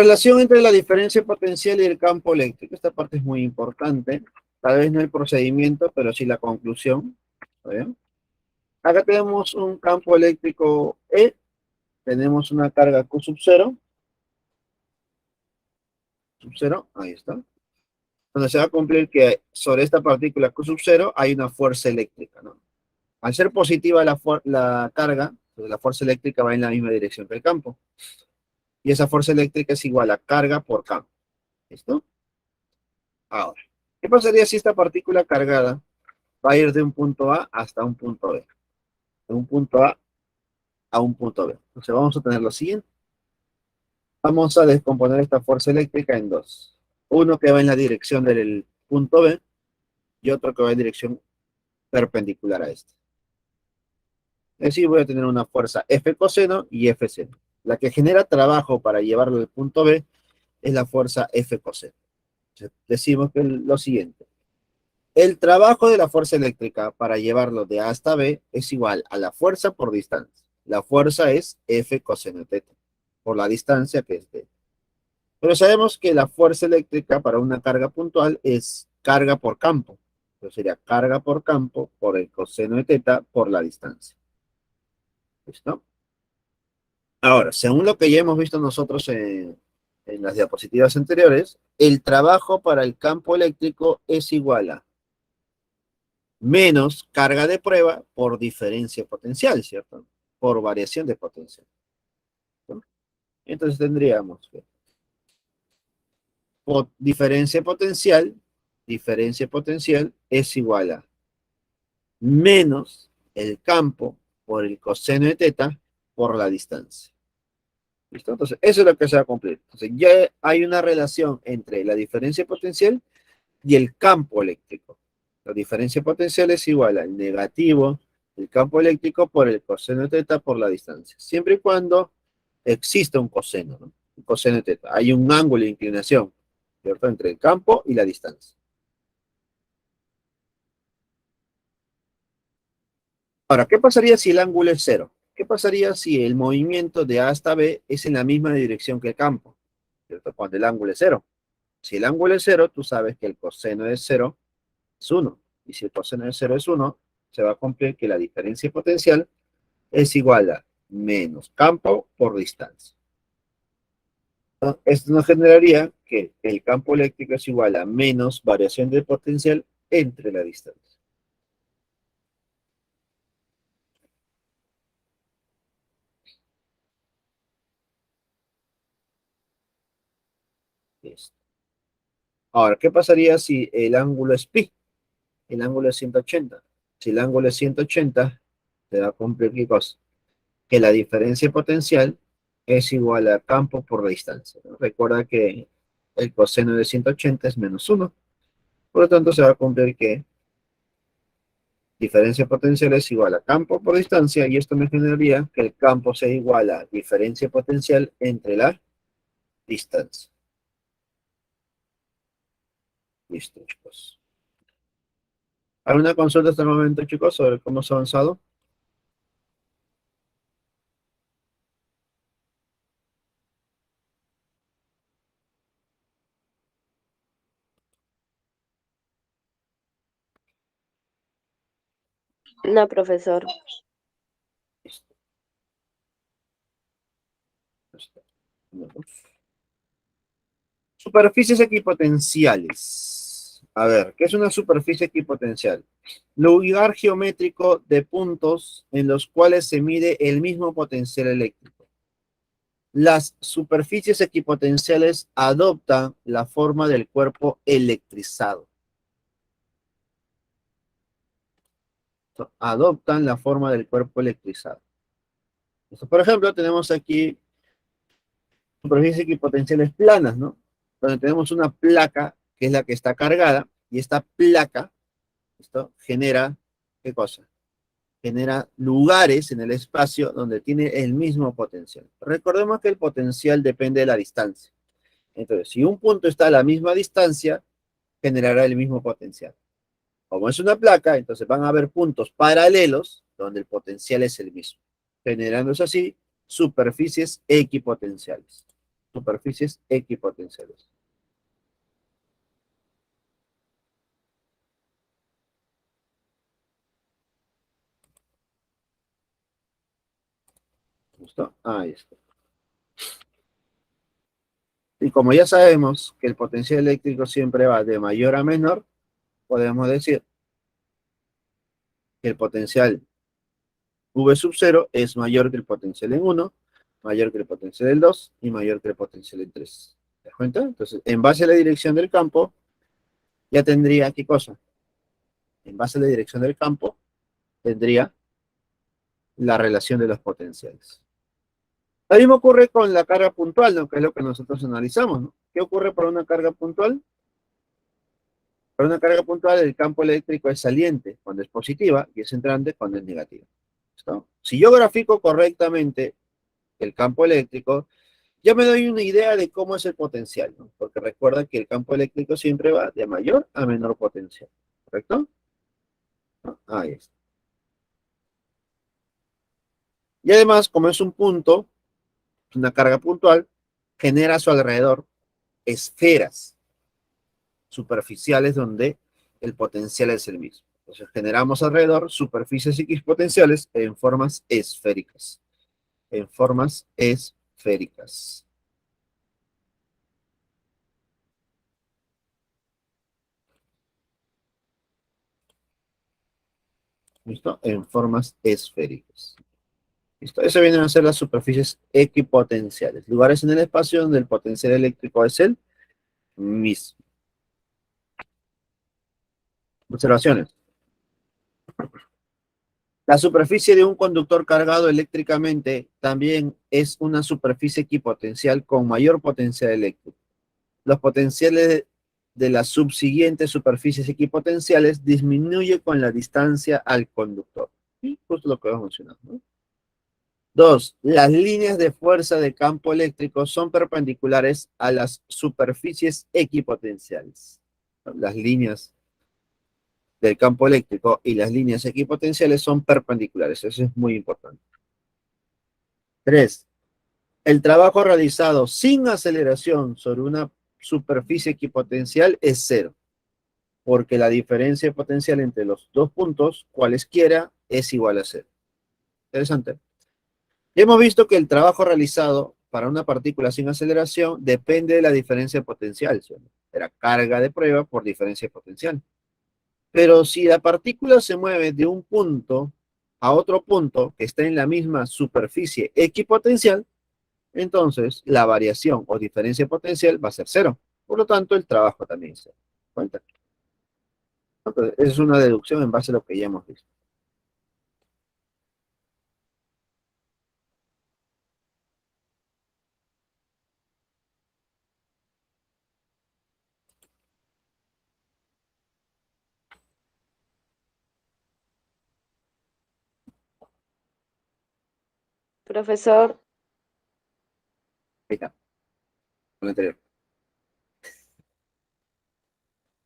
Relación entre la diferencia potencial y el campo eléctrico. Esta parte es muy importante. Tal vez no el procedimiento, pero sí la conclusión. ¿Está bien? Acá tenemos un campo eléctrico E, tenemos una carga Q sub 0, ahí está. Donde se va a cumplir que sobre esta partícula Q sub 0 hay una fuerza eléctrica, ¿no? Al ser positiva la carga, pues la fuerza eléctrica va en la misma dirección que el campo. Y esa fuerza eléctrica es igual a carga por campo. ¿Listo? Ahora, ¿qué pasaría si esta partícula cargada va a ir de un punto A hasta un punto B? De un punto a un punto B. Entonces vamos a tener lo siguiente. Vamos a descomponer esta fuerza eléctrica en dos. Uno que va en la dirección del punto B y otro que va en dirección perpendicular a este. Es decir, voy a tener una fuerza F coseno y F seno. La que genera trabajo para llevarlo al punto B es la fuerza F coseno. Entonces, decimos que lo siguiente. El trabajo de la fuerza eléctrica para llevarlo de A hasta B es igual a la fuerza por distancia. La fuerza es F coseno teta, por la distancia que es D. Pero sabemos que la fuerza eléctrica para una carga puntual es carga por campo. Entonces sería carga por campo por el coseno de teta por la distancia. ¿Listo? Ahora, según lo que ya hemos visto nosotros en las diapositivas anteriores, el trabajo para el campo eléctrico es igual a menos carga de prueba por diferencia potencial, ¿cierto? Por variación de potencial. ¿No? Entonces tendríamos que diferencia potencial es igual a menos el campo por el coseno de teta por la distancia. ¿Listo? Entonces, eso es lo que se va a cumplir. Entonces, ya hay una relación entre la diferencia potencial y el campo eléctrico. La diferencia potencial es igual al negativo del campo eléctrico por el coseno de teta por la distancia. Siempre y cuando exista un coseno, ¿no? Un coseno de teta. Hay un ángulo de inclinación, ¿cierto? Entre el campo y la distancia. Ahora, ¿qué pasaría si el ángulo es cero? ¿Qué pasaría si el movimiento de A hasta B es en la misma dirección que el campo? ¿Cierto? Cuando el ángulo es cero. Si el ángulo es cero, tú sabes que el coseno de cero es 1. Y si el coseno de cero es 1, se va a cumplir que la diferencia potencial es igual a menos campo por distancia. Esto nos generaría que el campo eléctrico es igual a menos variación de potencial entre la distancia. Listo. Ahora, ¿qué pasaría si el ángulo es pi? El ángulo es 180. Si el ángulo es 180, se va a cumplir ¿qué cosa? Que la diferencia potencial es igual a campo por distancia, ¿no? Recuerda que el coseno de 180 es menos 1. Por lo tanto, se va a cumplir que diferencia potencial es igual a campo por distancia y esto me generaría que el campo sea igual a diferencia potencial entre la distancia. Listo, chicos. ¿Alguna consulta hasta el momento, chicos, sobre cómo se ha avanzado? No, profesor. Listo. Listo. Vamos. Superficies equipotenciales. A ver, ¿qué es una superficie equipotencial? Lugar geométrico de puntos en los cuales se mide el mismo potencial eléctrico. Las superficies equipotenciales adoptan la forma del cuerpo electrizado. Adoptan la forma del cuerpo electrizado. Entonces, por ejemplo, tenemos aquí superficies equipotenciales planas, ¿no? Donde tenemos una placa que es la que está cargada y esta placa, esto genera, ¿qué cosa? Genera lugares en el espacio donde tiene el mismo potencial. Recordemos que el potencial depende de la distancia. Entonces, si un punto está a la misma distancia, generará el mismo potencial. Como es una placa, entonces van a haber puntos paralelos donde el potencial es el mismo, generándose así superficies equipotenciales. superficies equipotenciales. ¿Listo? Ahí está. Y como ya sabemos que el potencial eléctrico siempre va de mayor a menor, podemos decir que el potencial V sub 0 es mayor que el potencial en 1, mayor que el potencial en 2 y mayor que el potencial en 3. ¿Te das cuenta? Entonces, en base a la dirección del campo, ya tendría, ¿qué cosa? En base a la dirección del campo, tendría la relación de los potenciales. Lo mismo ocurre con la carga puntual, ¿no? Que es lo que nosotros analizamos, ¿no? ¿Qué ocurre para una carga puntual? Para una carga puntual, el campo eléctrico es saliente cuando es positiva y es entrante cuando es negativa. ¿Listo? Si yo grafico correctamente el campo eléctrico, ya me doy una idea de cómo es el potencial, ¿no? Porque recuerda que el campo eléctrico siempre va de mayor a menor potencial, ¿correcto? Ahí está. Y además, como es un punto, una carga puntual, genera a su alrededor esferas superficiales donde el potencial es el mismo. Entonces generamos alrededor superficies X potenciales en formas esféricas. En formas esféricas. ¿Listo? En formas esféricas. ¿Listo? Eso vienen a ser las superficies equipotenciales. Lugares en el espacio donde el potencial eléctrico es el mismo. Observaciones. La superficie de un conductor cargado eléctricamente también es una superficie equipotencial con mayor potencial eléctrico. Los potenciales de las subsiguientes superficies equipotenciales disminuyen con la distancia al conductor. Y justo lo que hemos mencionado, ¿no? 2. Las líneas de fuerza de campo eléctrico son perpendiculares a las superficies equipotenciales. Las líneas del campo eléctrico y las líneas equipotenciales son perpendiculares. Eso es muy importante. 3. El trabajo realizado sin aceleración sobre una superficie equipotencial es cero, porque la diferencia de potencial entre los dos puntos, cualesquiera, es igual a cero. Interesante. Ya hemos visto que el trabajo realizado para una partícula sin aceleración depende de la diferencia de potencial. Era carga de prueba por diferencia de potencial. Pero si la partícula se mueve de un punto a otro punto que está en la misma superficie equipotencial, entonces la variación o diferencia potencial va a ser cero. Por lo tanto, el trabajo también es cero. ¿Cuenta? Entonces, es una deducción en base a lo que ya hemos visto. Profesor, Ahí está, con el anterior.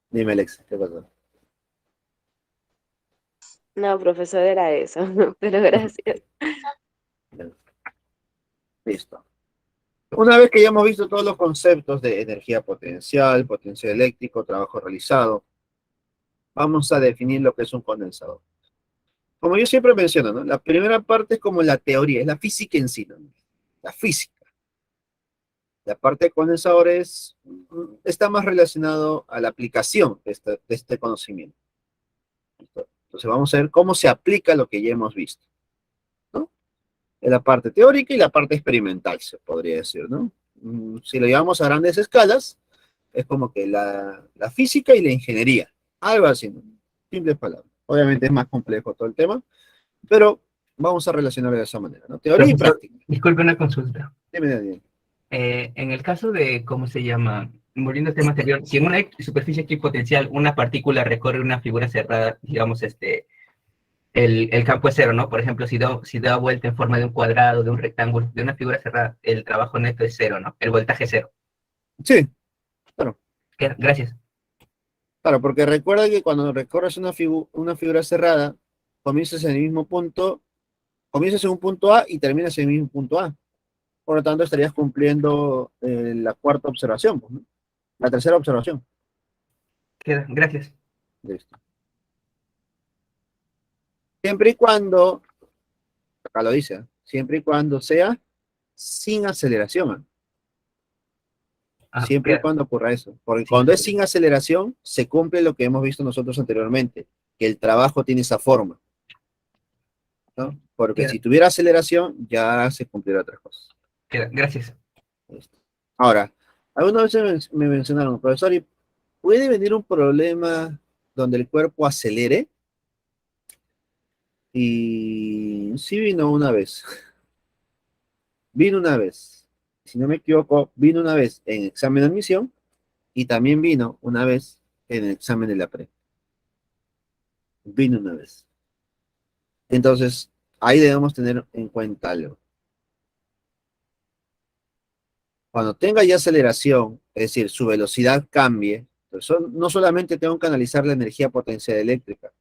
Dime, Alex, ¿qué pasó? no, profesor, era eso, pero gracias. Listo. Una vez que ya hemos visto todos los conceptos de energía potencial, potencial eléctrico, trabajo realizado, vamos a definir lo que es un condensador. Como yo siempre menciono, ¿no? La primera parte es como la teoría, es la física en sí, ¿no? La física. La parte de condensadores está más relacionado a la aplicación de este conocimiento. Entonces vamos a ver cómo se aplica lo que ya hemos visto, ¿no? En la parte teórica y la parte experimental, se podría decir, ¿no? Si lo llevamos a grandes escalas, es como que la física y la ingeniería, algo así, ¿no? Simples palabras. Obviamente es más complejo todo el tema, pero vamos a relacionarlo de esa manera, ¿no? Teoría y Profesor, práctica. disculpe una consulta. Dime, Daniel. En el caso de, ¿cómo se llama? Volviendo al tema anterior, si en una superficie equipotencial una partícula recorre una figura cerrada, digamos, el campo es cero, ¿no? Por ejemplo, si da vuelta en forma de un cuadrado, de un rectángulo, de una figura cerrada, el trabajo neto es cero, ¿no? El voltaje es cero. Sí, claro. Gracias. Claro, porque recuerda que cuando recorres una figura cerrada, comienzas en el mismo punto, comienzas en un punto A y terminas en el mismo punto A. Por lo tanto, estarías cumpliendo la cuarta observación, pues, ¿no? La tercera observación. Queda, gracias. Listo. Siempre y cuando, acá lo dice, ¿eh? Siempre y cuando sea sin aceleración, ¿eh? Ah, Siempre y queda. cuando ocurra eso. Porque Sí, cuando es sin aceleración, se cumple lo que hemos visto nosotros anteriormente, que el trabajo tiene esa forma, ¿no? Porque queda, si tuviera aceleración, ya se cumpliera otras cosas. queda. Gracias. Listo. Ahora, algunas veces me mencionaron, profesor, ¿y puede venir un problema donde el cuerpo acelere? Y sí vino una vez. Vino una vez. Si no me equivoco, vino una vez en examen de admisión y también vino una vez en el examen de la pre. Vino una vez. Entonces, ahí debemos tener en cuenta algo. Cuando tenga ya aceleración, es decir, su velocidad cambie, entonces no solamente tengo que analizar la energía potencial eléctrica,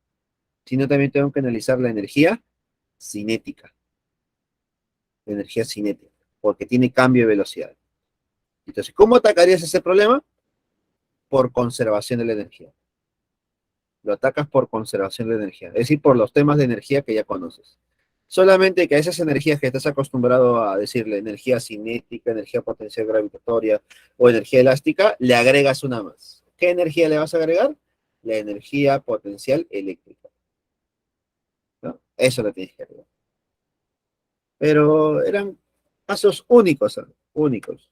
sino también tengo que analizar la energía cinética. La energía cinética, porque tiene cambio de velocidad. Entonces, ¿cómo atacarías ese problema? Por conservación de la energía. Lo atacas por conservación de energía, es decir, por los temas de energía que ya conoces. Solamente que a esas energías que estás acostumbrado a decirle energía cinética, energía potencial gravitatoria o energía elástica, le agregas una más. ¿Qué energía le vas a agregar? La energía potencial eléctrica, ¿no? Eso le tienes que agregar. Pero eran casos únicos, ¿no? Únicos.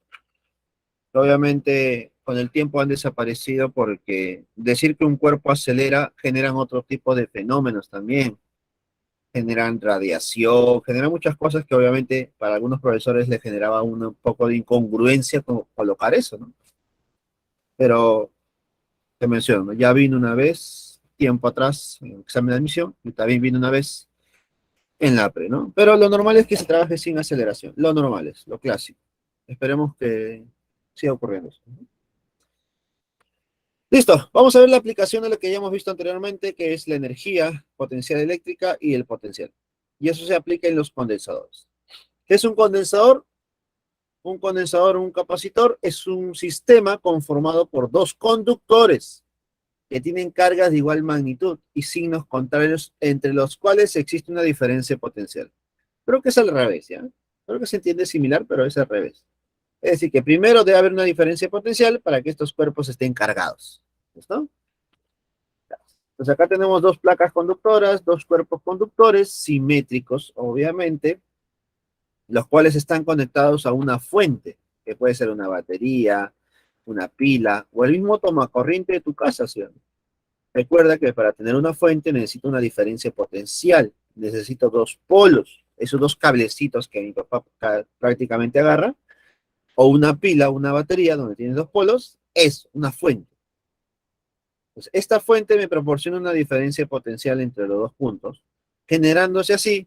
Obviamente, con el tiempo han desaparecido porque decir que un cuerpo acelera generan otro tipo de fenómenos también. Generan radiación, generan muchas cosas que obviamente para algunos profesores les generaba un poco de incongruencia colocar eso, ¿no? Pero te menciono, ¿no? Ya vino una vez, tiempo atrás, en el examen de admisión, y también vino una vez en la pre, ¿no? Pero lo normal es que se trabaje sin aceleración. Lo normal es, lo clásico. Esperemos que siga ocurriendo eso, ¿no? Listo, vamos a ver la aplicación de lo que ya hemos visto anteriormente, que es la energía potencial eléctrica y el potencial. Y eso se aplica en los condensadores. ¿Qué es un condensador? Un condensador o un capacitor es un sistema conformado por dos conductores que tienen cargas de igual magnitud y signos contrarios entre los cuales existe una diferencia potencial. Creo que es al revés, ¿ya? Creo que se entiende similar, pero es al revés. Es decir, que primero debe haber una diferencia potencial para que estos cuerpos estén cargados. ¿Listo? Pues acá tenemos dos placas conductoras, dos cuerpos conductores simétricos, obviamente, los cuales están conectados a una fuente, que puede ser una batería, una pila o el mismo tomacorriente de tu casa, ¿sí? Recuerda que para tener una fuente necesito una diferencia potencial, necesito dos polos, esos dos cablecitos que mi papá prácticamente agarra, o una pila, una batería donde tienes dos polos, es una fuente. Pues esta fuente me proporciona una diferencia potencial entre los dos puntos, generándose así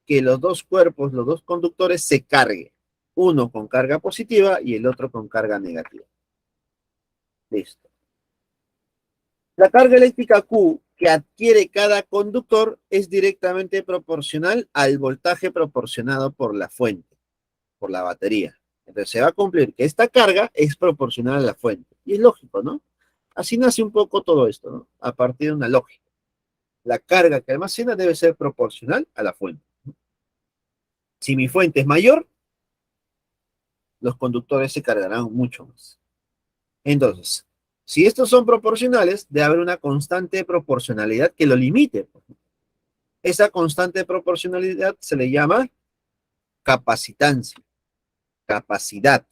que los dos cuerpos, los dos conductores se carguen, uno con carga positiva y el otro con carga negativa. Listo. La carga eléctrica Q que adquiere cada conductor es directamente proporcional al voltaje proporcionado por la fuente, por la batería. Entonces se va a cumplir que esta carga es proporcional a la fuente. Y es lógico, ¿no? Así nace un poco todo esto, ¿no? A partir de una lógica. La carga que almacena debe ser proporcional a la fuente. Si mi fuente es mayor, los conductores se cargarán mucho más. Entonces, si estos son proporcionales, debe haber una constante de proporcionalidad que lo limite. Esa constante de proporcionalidad se le llama capacitancia, capacidad.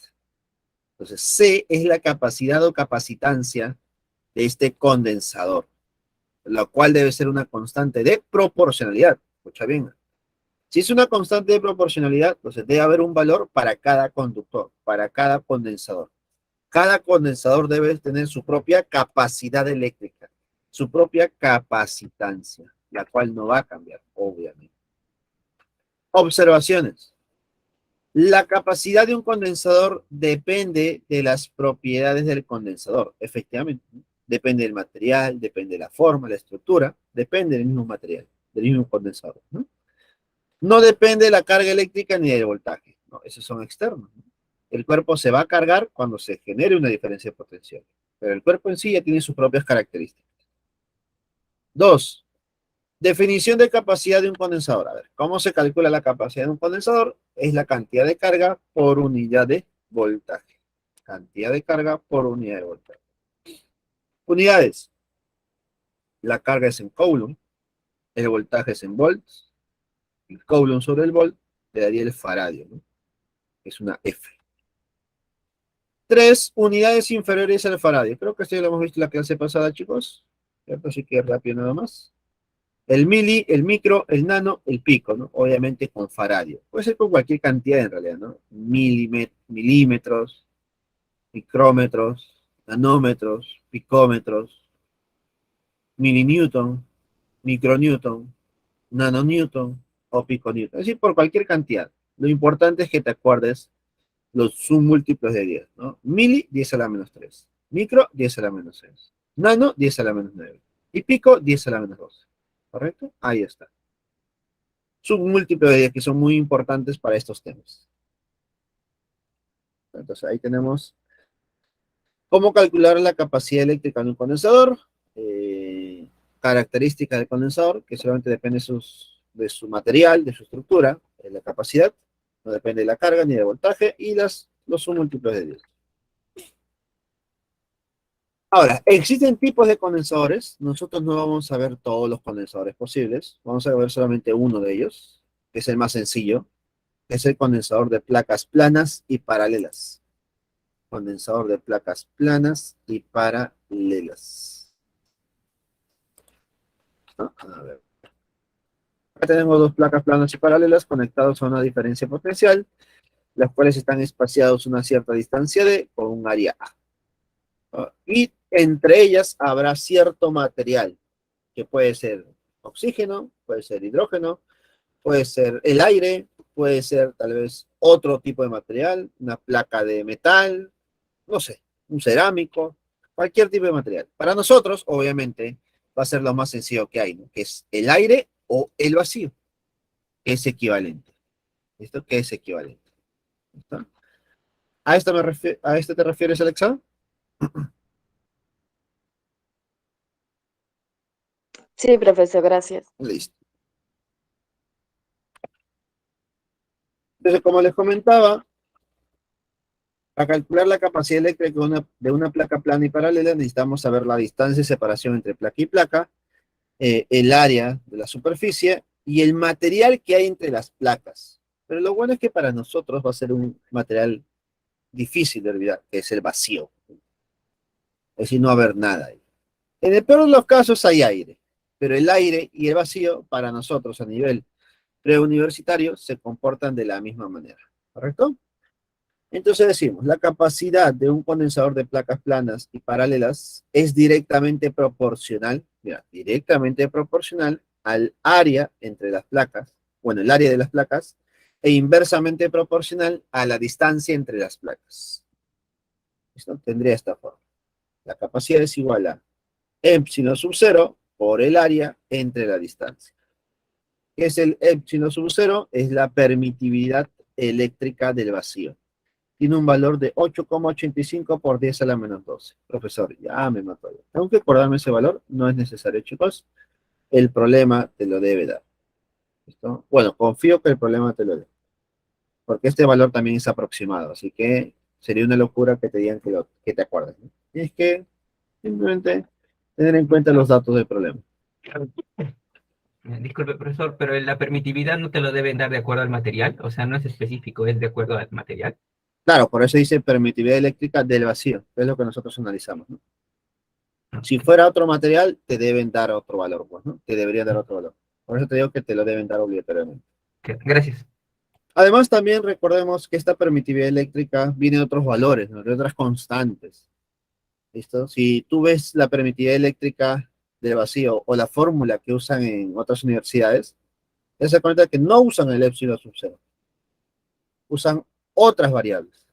Entonces, C es la capacidad o capacitancia de este condensador, lo cual debe ser una constante de proporcionalidad. Escucha bien. Si es una constante de proporcionalidad, entonces debe haber un valor para cada conductor, para cada condensador. Cada condensador debe tener su propia capacidad eléctrica, su propia capacitancia, la cual no va a cambiar, obviamente. Observaciones. La capacidad de un condensador depende de las propiedades del condensador, efectivamente, ¿no? Depende del material, depende de la forma, la estructura, depende del mismo material, del mismo condensador, ¿no? No depende de la carga eléctrica ni del voltaje. No, esos son externos, ¿no? El cuerpo se va a cargar cuando se genere una diferencia potencial, pero el cuerpo en sí ya tiene sus propias características. Dos, definición de capacidad de un condensador. A ver, ¿cómo se calcula la capacidad de un condensador? Es la cantidad de carga por unidad de voltaje. Cantidad de carga por unidad de voltaje. Unidades. La carga es en coulomb, el voltaje es en volts, el coulomb sobre el volt le daría el faradio, ¿no? Es una F. 3 unidades inferiores al faradio. Creo que esto ya lo hemos visto en la clase pasada, chicos. ¿Cierto? Así que rápido nada más. El mili, el micro, el nano, el pico, ¿no? Obviamente con faradio. Puede ser con cualquier cantidad en realidad, ¿no? Milímetros, micrómetros, nanómetros, picómetros, milinewton, micronewton, nanonewton o piconewton. Es decir, por cualquier cantidad. Lo importante es que te acuerdes los submúltiplos de 10, ¿no? Mili, 10 a la menos 3. Micro, 10 a la menos 6. Nano, 10 a la menos 9. Y pico, 10 a la menos 12. ¿Correcto? Ahí está. Submúltiplos de 10 que son muy importantes para estos temas. Entonces ahí tenemos cómo calcular la capacidad eléctrica de un condensador, características del condensador, que solamente depende de su material, de su estructura, de la capacidad, no depende de la carga ni del voltaje, y los submúltiplos de 10. Ahora, existen tipos de condensadores. Nosotros no vamos a ver todos los condensadores posibles. Vamos a ver solamente uno de ellos, que es el más sencillo, que es el condensador de placas planas y paralelas. Condensador de placas planas y paralelas. ¿No? A ver. Acá tenemos dos placas planas y paralelas conectados a una diferencia potencial, las cuales están espaciados a una cierta distancia D con un área A. ¿No? Y entre ellas habrá cierto material, que puede ser oxígeno, puede ser hidrógeno, puede ser el aire, puede ser tal vez otro tipo de material, una placa de metal, no sé, un cerámico, cualquier tipo de material. Para nosotros, obviamente, va a ser lo más sencillo que hay, ¿no? Que es el aire o el vacío, que es equivalente. ¿Listo? Que es equivalente. ¿Listo? ¿A esto te refieres, Alexa? Sí, profesor, gracias. Listo. Entonces, como les comentaba, para calcular la capacidad eléctrica de una placa plana y paralela, necesitamos saber la distancia de separación entre placa y placa, el área de la superficie y el material que hay entre las placas. Pero lo bueno es que para nosotros va a ser un material difícil de olvidar, que es el vacío. Es decir, no va a haber nada ahí. En el peor de los casos hay aire, pero el aire y el vacío para nosotros a nivel preuniversitario se comportan de la misma manera. ¿Correcto? Entonces decimos, la capacidad de un condensador de placas planas y paralelas es directamente proporcional, mira, directamente proporcional al área entre las placas, bueno, el área de las placas, e inversamente proporcional a la distancia entre las placas. ¿Listo? Tendría esta forma. La capacidad es igual a epsilon sub 0 por el área entre la distancia. ¿Qué es el epsilon sub 0? Es la permitividad eléctrica del vacío. Tiene un valor de 8,85 por 10 a la menos 12. Profesor, ya me mató. Tengo que acordarme ese valor, no es necesario, chicos. El problema te lo debe dar. ¿Listo? Bueno, confío que el problema te lo dé. Porque este valor también es aproximado, así que sería una locura que te digan que te acuerdes, ¿no? Y es que simplemente tener en cuenta los datos del problema. Disculpe, profesor, pero la permitividad no te lo deben dar de acuerdo al material, o sea, no es específico, es de acuerdo al material. Claro, por eso dice permitividad eléctrica del vacío, que es lo que nosotros analizamos, ¿no? Si fuera otro material, te deben dar otro valor, pues, ¿no? Te debería dar otro valor. Por eso te digo que te lo deben dar obligatoriamente. Gracias. Además, también recordemos que esta permitividad eléctrica viene de otros valores, ¿no? De otras constantes. ¿Listo? Si tú ves la permitividad eléctrica del vacío o la fórmula que usan en otras universidades, te das cuenta que no usan el epsilon sub cero. Usan otras variables,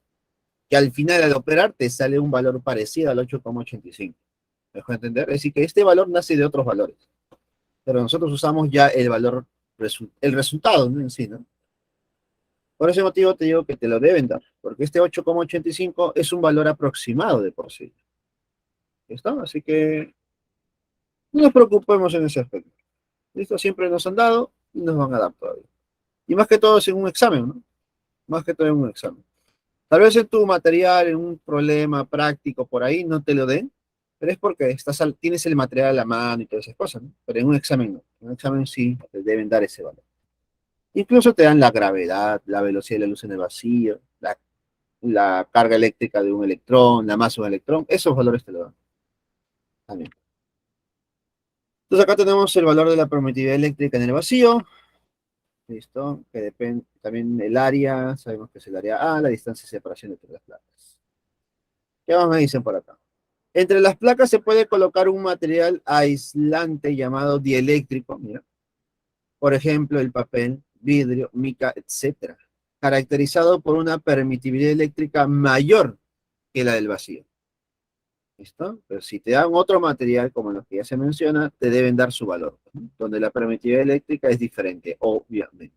que al final al operar te sale un valor parecido al 8,85. ¿Me dejo entender? Es decir, que este valor nace de otros valores, pero nosotros usamos ya el valor, el resultado, ¿no? En sí, ¿no? Por ese motivo te digo que te lo deben dar, porque este 8,85 es un valor aproximado de por sí. ¿Listo? Así que no nos preocupemos en ese aspecto. ¿Listo? Siempre nos han dado y nos van a dar todavía. Y más que todo es en un examen, ¿no? Más que todo en un examen. Tal vez en tu material, en un problema práctico por ahí, no te lo den, pero es porque tienes el material a la mano y todas esas cosas, ¿no? Pero en un examen no. En un examen sí te deben dar ese valor. Incluso te dan la gravedad, la velocidad de la luz en el vacío, la carga eléctrica de un electrón, la masa de un electrón, esos valores te lo dan también. Entonces acá tenemos el valor de la permitividad eléctrica en el vacío, listo, que depende también del área, sabemos que es el área A, la distancia de separación entre las placas. ¿Qué más me dicen por acá? Entre las placas se puede colocar un material aislante llamado dieléctrico, mira, por ejemplo, el papel, vidrio, mica, etcétera, caracterizado por una permitividad eléctrica mayor que la del vacío. ¿Listo? Pero si te dan otro material, como los que ya se menciona, te deben dar su valor, ¿no? Donde la permitividad eléctrica es diferente, obviamente.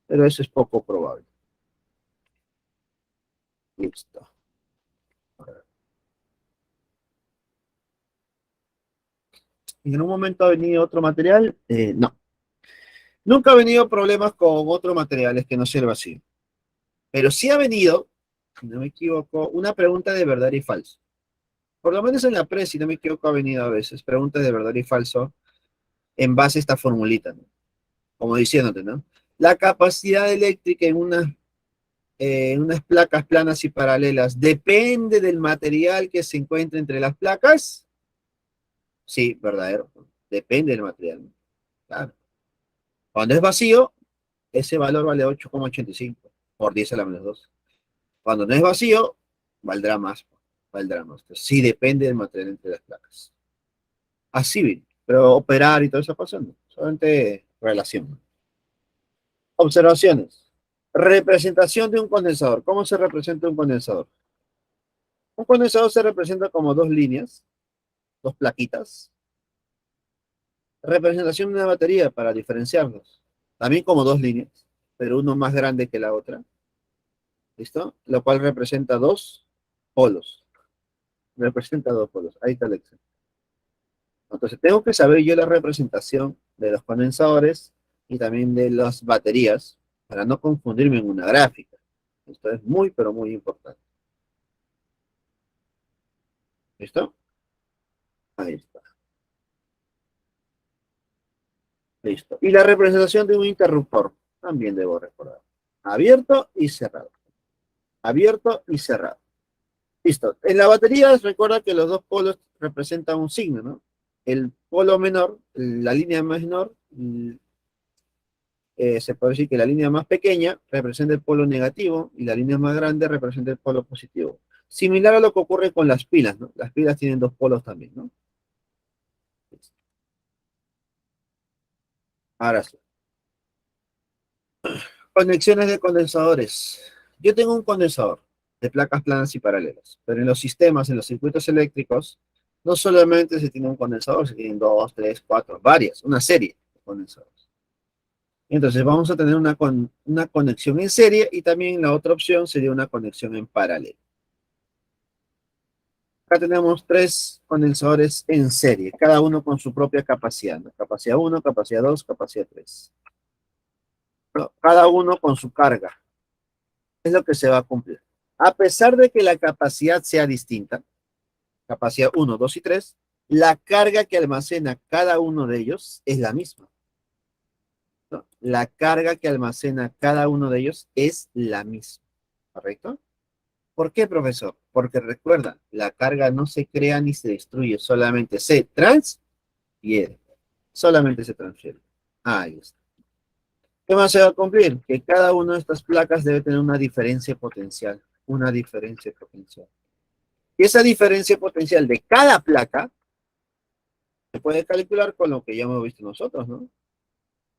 Pero eso es poco probable. Listo. ¿En un momento ha venido otro material? No. Nunca ha venido problemas con otros materiales que no sea el vacío. Pero sí ha venido, si no me equivoco, una pregunta de verdad y falso. Por lo menos en la pre, si no me equivoco, ha venido a veces preguntas de verdad y falso en base a esta formulita, ¿no? Como diciéndote, ¿no? La capacidad eléctrica en unas placas planas y paralelas depende del material que se encuentre entre las placas. Sí, verdadero. Depende del material. Claro. Cuando es vacío, ese valor vale 8,85 por 10 a la menos 2. Cuando no es vacío, valdrá más. Valdrá más. Entonces, sí depende del material entre las placas. Así bien. Pero operar y todo eso pasa, no. Solamente relación. Observaciones. Representación de un condensador. ¿Cómo se representa un condensador? Un condensador se representa como dos líneas, dos plaquitas. Representación de una batería para diferenciarlos. También como dos líneas, pero uno más grande que la otra. ¿Listo? Lo cual representa dos polos. Representa dos polos. Ahí está el ejemplo. Entonces tengo que saber yo la representación de los condensadores y también de las baterías para no confundirme en una gráfica. Esto es muy, pero muy importante. ¿Listo? Ahí está. Listo. Y la representación de un interruptor. También debo recordar. Abierto y cerrado. Abierto y cerrado. Listo. En la batería recuerda que los dos polos representan un signo, ¿no? El polo menor, la línea menor, se puede decir que la línea más pequeña representa el polo negativo y la línea más grande representa el polo positivo. Similar a lo que ocurre con las pilas, ¿no? Las pilas tienen dos polos también, ¿no? Ahora sí. Conexiones de condensadores. Yo tengo un condensador de placas planas y paralelas, pero en los sistemas, en los circuitos eléctricos, no solamente se tiene un condensador, se tienen dos, tres, cuatro, varias, una serie de condensadores. Entonces vamos a tener una conexión en serie y también la otra opción sería una conexión en paralelo. Acá tenemos tres condensadores en serie, cada uno con su propia capacidad, ¿no? Capacidad 1, capacidad 2, capacidad 3. Cada uno con su carga. Es lo que se va a cumplir. A pesar de que la capacidad sea distinta, capacidad 1, 2 y 3, la carga que almacena cada uno de ellos es la misma, ¿no? La carga que almacena cada uno de ellos es la misma, ¿correcto? ¿Por qué, profesor? Porque recuerda, la carga no se crea ni se destruye, solamente se transfiere. Solamente se transfiere. Ahí está. ¿Qué más se va a cumplir? Que cada una de estas placas debe tener una diferencia potencial. Una diferencia potencial. Y esa diferencia potencial de cada placa se puede calcular con lo que ya hemos visto nosotros, ¿no?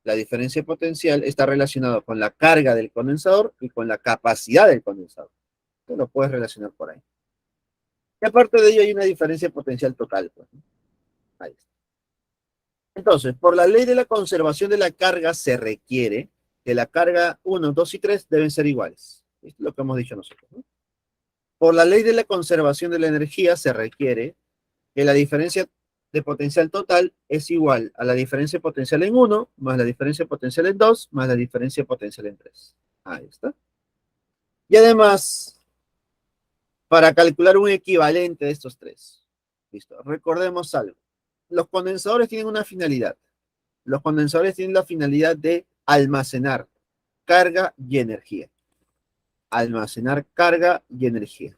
La diferencia potencial está relacionada con la carga del condensador y con la capacidad del condensador. Tú lo puedes relacionar por ahí. Y aparte de ello hay una diferencia potencial total, pues, ¿no? Ahí está. Entonces, por la ley de la conservación de la carga se requiere que la carga 1, 2 y 3 deben ser iguales. Es lo que hemos dicho nosotros, ¿no? Por la ley de la conservación de la energía se requiere que la diferencia de potencial total es igual a la diferencia potencial en 1 más la diferencia potencial en 2 más la diferencia potencial en 3. Ahí está. Y además, para calcular un equivalente de estos tres. Listo. Recordemos algo. Los condensadores tienen una finalidad. Los condensadores tienen la finalidad de almacenar carga y energía. Almacenar carga y energía.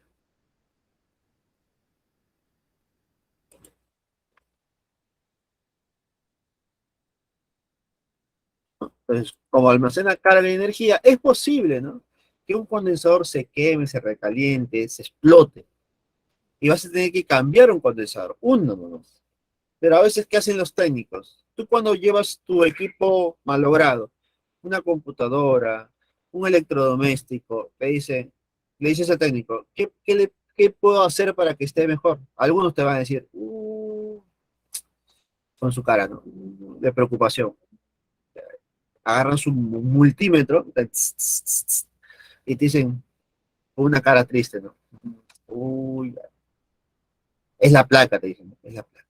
Entonces, como almacena carga y energía, es posible, ¿no? Que un condensador se queme, se recaliente, se explote. Y vas a tener que cambiar un condensador, uno nomás. Pero a veces, ¿qué hacen los técnicos? Tú cuando llevas tu equipo malogrado, una computadora, un electrodoméstico, le dices al técnico, ¿qué puedo hacer para que esté mejor? Algunos te van a decir, con su cara, ¿no? De preocupación. Agarran su multímetro y te dicen, con una cara triste, ¿no? Uy, es la placa, te dicen, es la placa.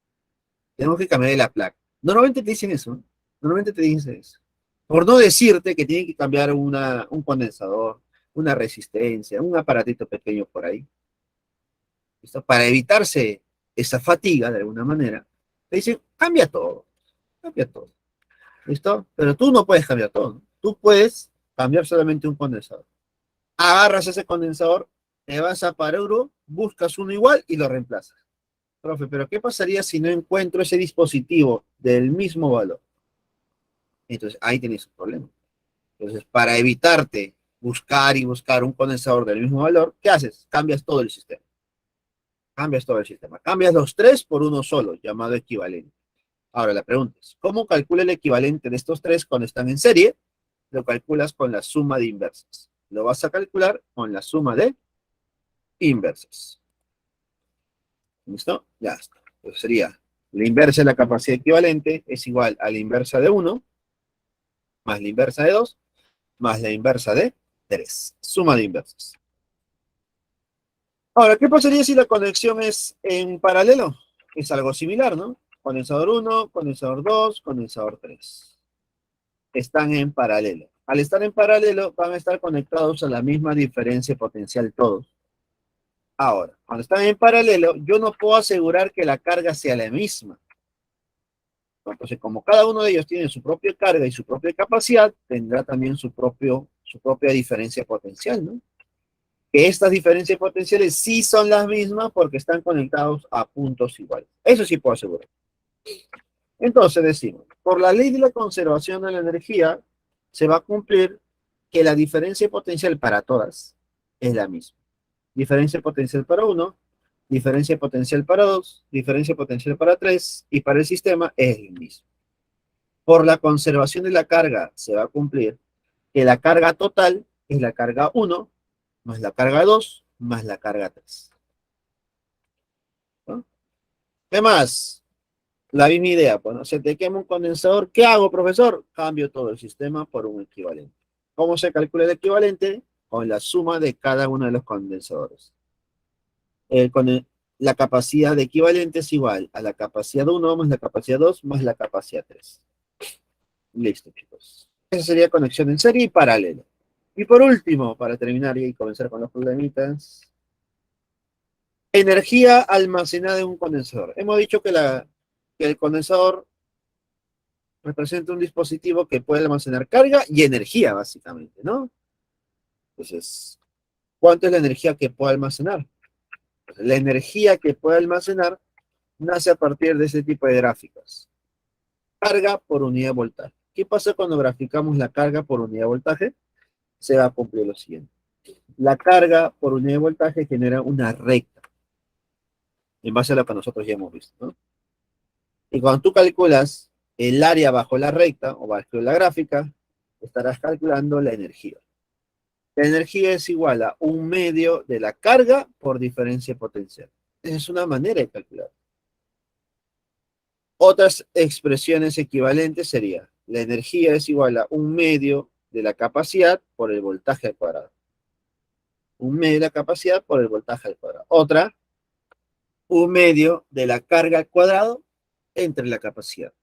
Tenemos que cambiar la placa. Normalmente te dicen eso, ¿no? Normalmente te dicen eso. Por no decirte que tienen que cambiar un condensador, una resistencia, un aparatito pequeño por ahí. ¿Listo? Para evitarse esa fatiga de alguna manera, te dicen, cambia todo, cambia todo. ¿Listo? Pero tú no puedes cambiar todo, ¿no? Tú puedes cambiar solamente un condensador. Agarras ese condensador, te vas a Paruro, buscas uno igual y lo reemplazas. Profe, pero ¿qué pasaría si no encuentro ese dispositivo del mismo valor? Entonces, ahí tienes un problema. Entonces, para evitarte buscar y buscar un condensador del mismo valor, ¿qué haces? Cambias todo el sistema. Cambias todo el sistema. Cambias los tres por uno solo, llamado equivalente. Ahora, la pregunta es, ¿cómo calcula el equivalente de estos tres cuando están en serie? Lo calculas con la suma de inversas. Lo vas a calcular con la suma de inversas. ¿Listo? Ya está. Entonces sería la inversa de la capacidad equivalente es igual a la inversa de 1 más la inversa de 2 más la inversa de 3. Suma de inversas. Ahora, ¿qué pasaría si la conexión es en paralelo? Es algo similar, ¿no? Condensador 1, condensador 2, condensador 3. Están en paralelo. Al estar en paralelo, van a estar conectados a la misma diferencia potencial todos. Ahora, cuando están en paralelo, yo no puedo asegurar que la carga sea la misma. Entonces, como cada uno de ellos tiene su propia carga y su propia capacidad, tendrá también su propia diferencia potencial, ¿no? Que estas diferencias potenciales sí son las mismas porque están conectados a puntos iguales. Eso sí puedo asegurar. Entonces decimos, por la ley de la conservación de la energía, se va a cumplir que la diferencia potencial para todas es la misma. Diferencia potencial para uno, diferencia potencial para dos, diferencia potencial para tres, y para el sistema es el mismo. Por la conservación de la carga se va a cumplir que la carga total es la carga 1 más la carga 2 más la carga 3. ¿No? ¿Qué más? La misma idea, pues, ¿no? Se te quema un condensador, ¿qué hago, profesor? Cambio todo el sistema por un equivalente. ¿Cómo se calcula el equivalente? Con la suma de cada uno de los condensadores. La capacidad de equivalente es igual a la capacidad 1 más la capacidad 2 más la capacidad 3. Listo, chicos. Esa sería conexión en serie y paralelo. Y por último, para terminar y comenzar con los problemitas, energía almacenada en un condensador. Hemos dicho que el condensador representa un dispositivo que puede almacenar carga y energía, básicamente, ¿no? Entonces, ¿cuánto es la energía que puede almacenar? Pues la energía que puede almacenar nace a partir de ese tipo de gráficas. Carga por unidad de voltaje. ¿Qué pasa cuando graficamos la carga por unidad de voltaje? Se va a cumplir lo siguiente. La carga por unidad de voltaje genera una recta, en base a lo que nosotros ya hemos visto, ¿no? Y cuando tú calculas el área bajo la recta o bajo la gráfica, estarás calculando la energía. La energía es igual a un medio de la carga por diferencia potencial. Esa es una manera de calcular. Otras expresiones equivalentes serían, la energía es igual a un medio de la capacidad por el voltaje al cuadrado. 1/2 de la capacidad por el voltaje al cuadrado. Otra, 1/2 de la carga al cuadrado entre la capacidad.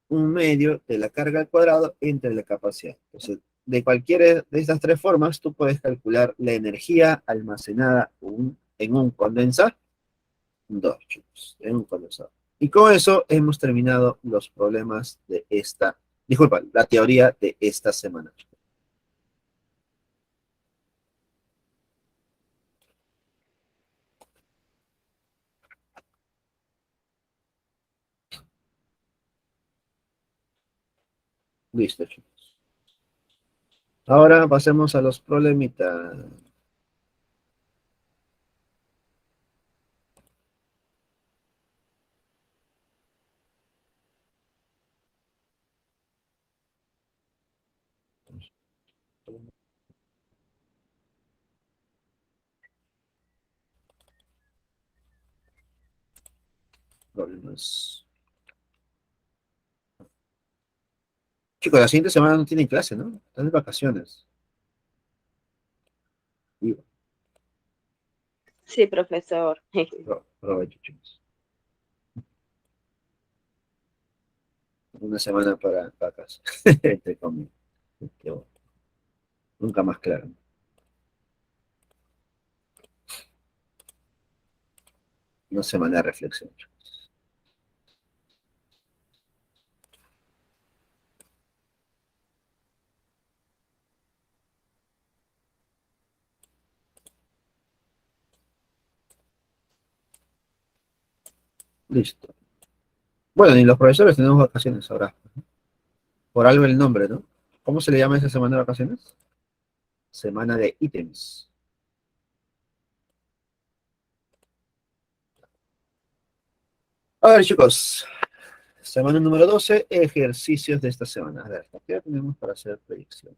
1/2 de la carga al cuadrado entre la capacidad. Entonces, de cualquiera de estas tres formas, tú puedes calcular la energía almacenada en un condensador. Chicos, en un condensador. Y con eso hemos terminado los problemas de la teoría de esta semana. Listo, chicos. Ahora pasemos a los problemitas. Problemas. Chicos, la siguiente semana no tienen clase, ¿no? Están de vacaciones. Digo, Sí, profesor. provecho, chicos. Una semana para vacas. Entre comillas. Nunca más claro. Una semana de reflexión. Listo. Bueno, ni los profesores tenemos vacaciones ahora. Por algo el nombre, ¿no? ¿Cómo se le llama esa semana de vacaciones? Semana de ítems. A ver, chicos. Semana número 12, ejercicios de esta semana. A ver, ¿qué tenemos para hacer predicción?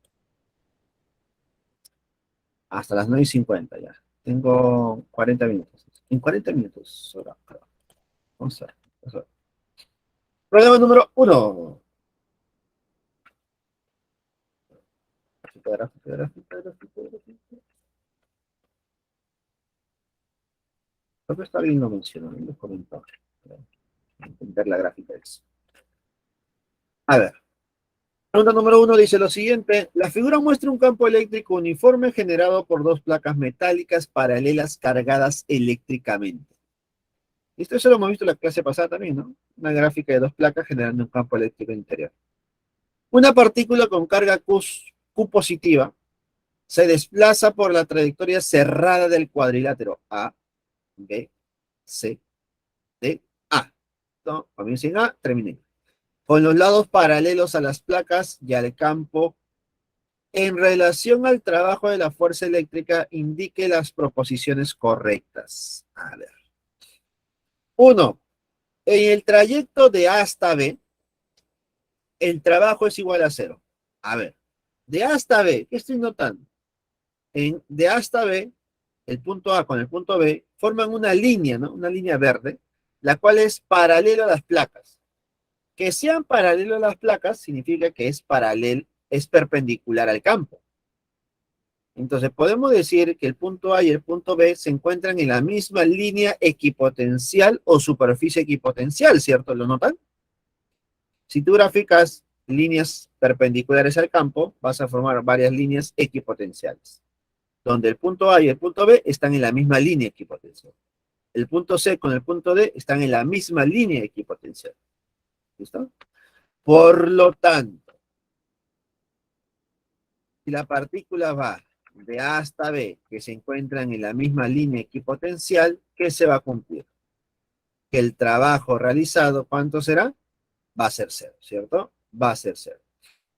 Hasta las 9:50 ya. Tengo 40 minutos. En 40 minutos. Vamos a ver. Problema número 1. Gráfica. Creo que está bien lo mencionó en los comentarios. Ver la gráfica es. A ver. Pregunta número 1 dice lo siguiente. La figura muestra un campo eléctrico uniforme generado por dos placas metálicas paralelas cargadas eléctricamente. Eso lo hemos visto en la clase pasada también, ¿no? Una gráfica de dos placas generando un campo eléctrico interior. Una partícula con carga Q positiva se desplaza por la trayectoria cerrada del cuadrilátero A, B, C, D, A. ¿No? Comienza en A, termina en A. Con los lados paralelos a las placas y al campo. En relación al trabajo de la fuerza eléctrica, indique las proposiciones correctas. A ver. 1. En el trayecto de A hasta B, el trabajo es igual a 0. A ver. De A hasta B, ¿qué estoy notando? De A hasta B, el punto A con el punto B, forman una línea, ¿no? Una línea verde, la cual es paralela a las placas. Que sean paralelos a las placas significa que es perpendicular al campo. Entonces, podemos decir que el punto A y el punto B se encuentran en la misma línea equipotencial o superficie equipotencial, ¿cierto? ¿Lo notan? Si tú graficas líneas perpendiculares al campo, vas a formar varias líneas equipotenciales, donde el punto A y el punto B están en la misma línea equipotencial. El punto C con el punto D están en la misma línea equipotencial. ¿Listo? Por lo tanto, si la partícula va de A hasta B, que se encuentran en la misma línea equipotencial, ¿qué se va a cumplir? Que el trabajo realizado, ¿cuánto será? Va a ser 0, ¿cierto? Va a ser 0.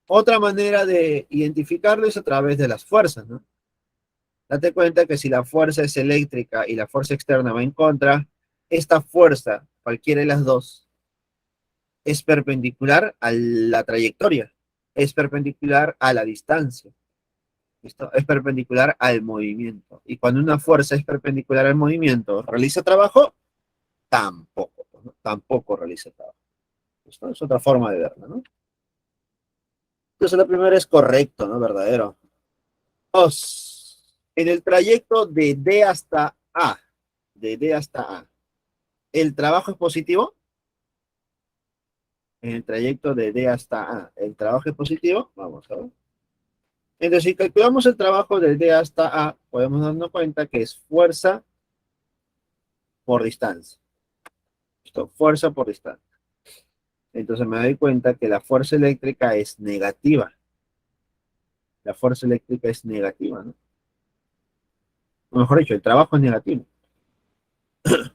Otra manera de identificarlo es a través de las fuerzas, ¿no? Date cuenta que si la fuerza es eléctrica y la fuerza externa va en contra, esta fuerza, cualquiera de las dos, es perpendicular a la trayectoria, es perpendicular a la distancia. ¿Listo? Es perpendicular al movimiento. Y cuando una fuerza es perpendicular al movimiento, ¿realiza trabajo? Tampoco, ¿no? Tampoco realiza trabajo. ¿Listo? Es otra forma de verlo, ¿no? Entonces la primera es correcto, ¿no? Verdadero. Dos. En el trayecto de D hasta A, de D hasta A, ¿el trabajo es positivo? En el trayecto de D hasta A, ¿el trabajo es positivo? Vamos a ver. Entonces, si calculamos el trabajo de D hasta A, podemos darnos cuenta que es fuerza por distancia. Esto, fuerza por distancia. Entonces me doy cuenta que la fuerza eléctrica es negativa. La fuerza eléctrica es negativa, ¿no? O mejor dicho, el trabajo es negativo.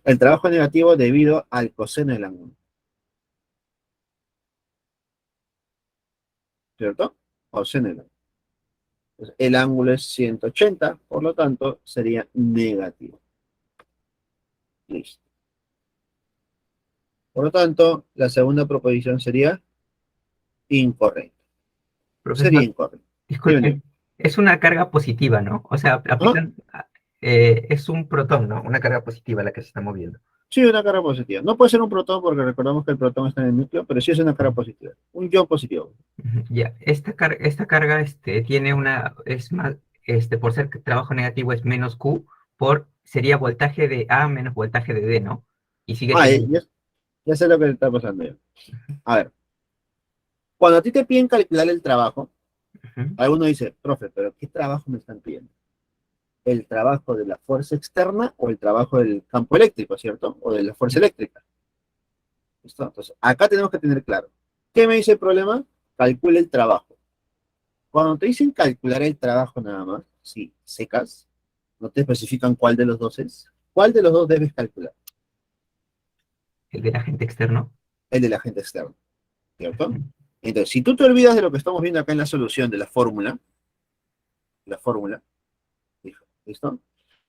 El trabajo es negativo debido al coseno del ángulo. ¿Cierto? Coseno del ángulo. Entonces, el ángulo es 180, por lo tanto, sería negativo. Listo. Por lo tanto, la segunda proposición sería incorrecta. Sería Profesor, incorrecta. Dime, dime. disculpe, es una carga positiva, ¿no? O sea, Ajá. aplican, es un protón, ¿no? Una carga positiva la que se está moviendo. Sí, una carga positiva. No puede ser un protón porque recordamos que el protón está en el núcleo, pero sí es una carga positiva. Un ion positivo. Ujú. Ya, esta carga tiene una, es más, por ser que trabajo negativo es menos Q, sería voltaje de A menos voltaje de D, ¿no? Y sigue Ah, siendo. ya sé lo que está pasando ya. A ver, cuando a ti te piden calcular el trabajo, Ujú. alguno dice, profe, pero ¿qué trabajo me están pidiendo? ¿El trabajo de la fuerza externa o el trabajo del campo eléctrico, cierto? O de la fuerza eléctrica. ¿Listo? Entonces, acá tenemos que tener claro. ¿Qué me dice el problema? Calcule el trabajo. Cuando te dicen calcular el trabajo nada más, sí, secas, no te especifican cuál de los dos es. ¿Cuál de los dos debes calcular? El del agente externo. El del agente externo, ¿cierto? Ujú. Entonces, si tú te olvidas de lo que estamos viendo acá en la solución de la fórmula, ¿listo?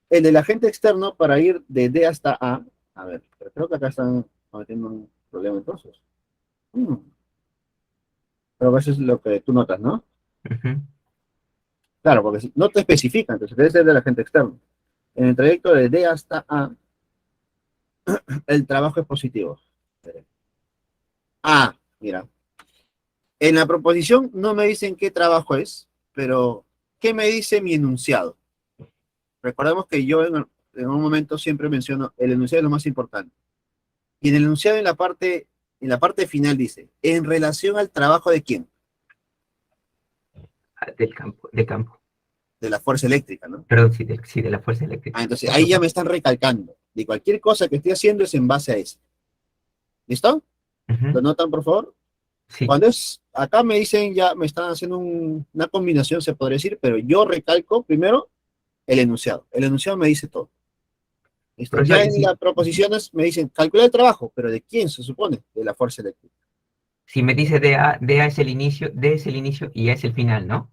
El del agente externo para ir de D hasta a ver, pero creo que acá están cometiendo un problema entonces. Mm, pero eso es lo que tú notas, ¿no? Ujú. Claro, porque si no te especifica, entonces debe ser del agente externo. En el trayecto de D hasta A, el trabajo es positivo. Ah, mira, en la proposición no me dicen qué trabajo es, pero ¿qué me dice mi enunciado? Recordemos que yo en un momento siempre menciono, el enunciado es lo más importante. Y en el enunciado en la parte final dice, ¿en relación al trabajo de quién? Ah, del campo. De la fuerza eléctrica, ¿no? Perdón, sí, de la fuerza eléctrica. Ah, entonces ahí ya me están recalcando. De cualquier cosa que estoy haciendo es en base a eso. ¿Listo? ¿Lo Ujú. notan, por favor? Sí, Cuando es, acá me dicen ya, me están haciendo una combinación, se podría decir, pero yo recalco primero el enunciado. El enunciado me dice todo. ¿Listo? profesor, Ya y en las proposiciones me dicen, calcula el trabajo, pero ¿de quién se supone? De la fuerza eléctrica. si me dice DA es el inicio, D es el inicio y A es el final, ¿no?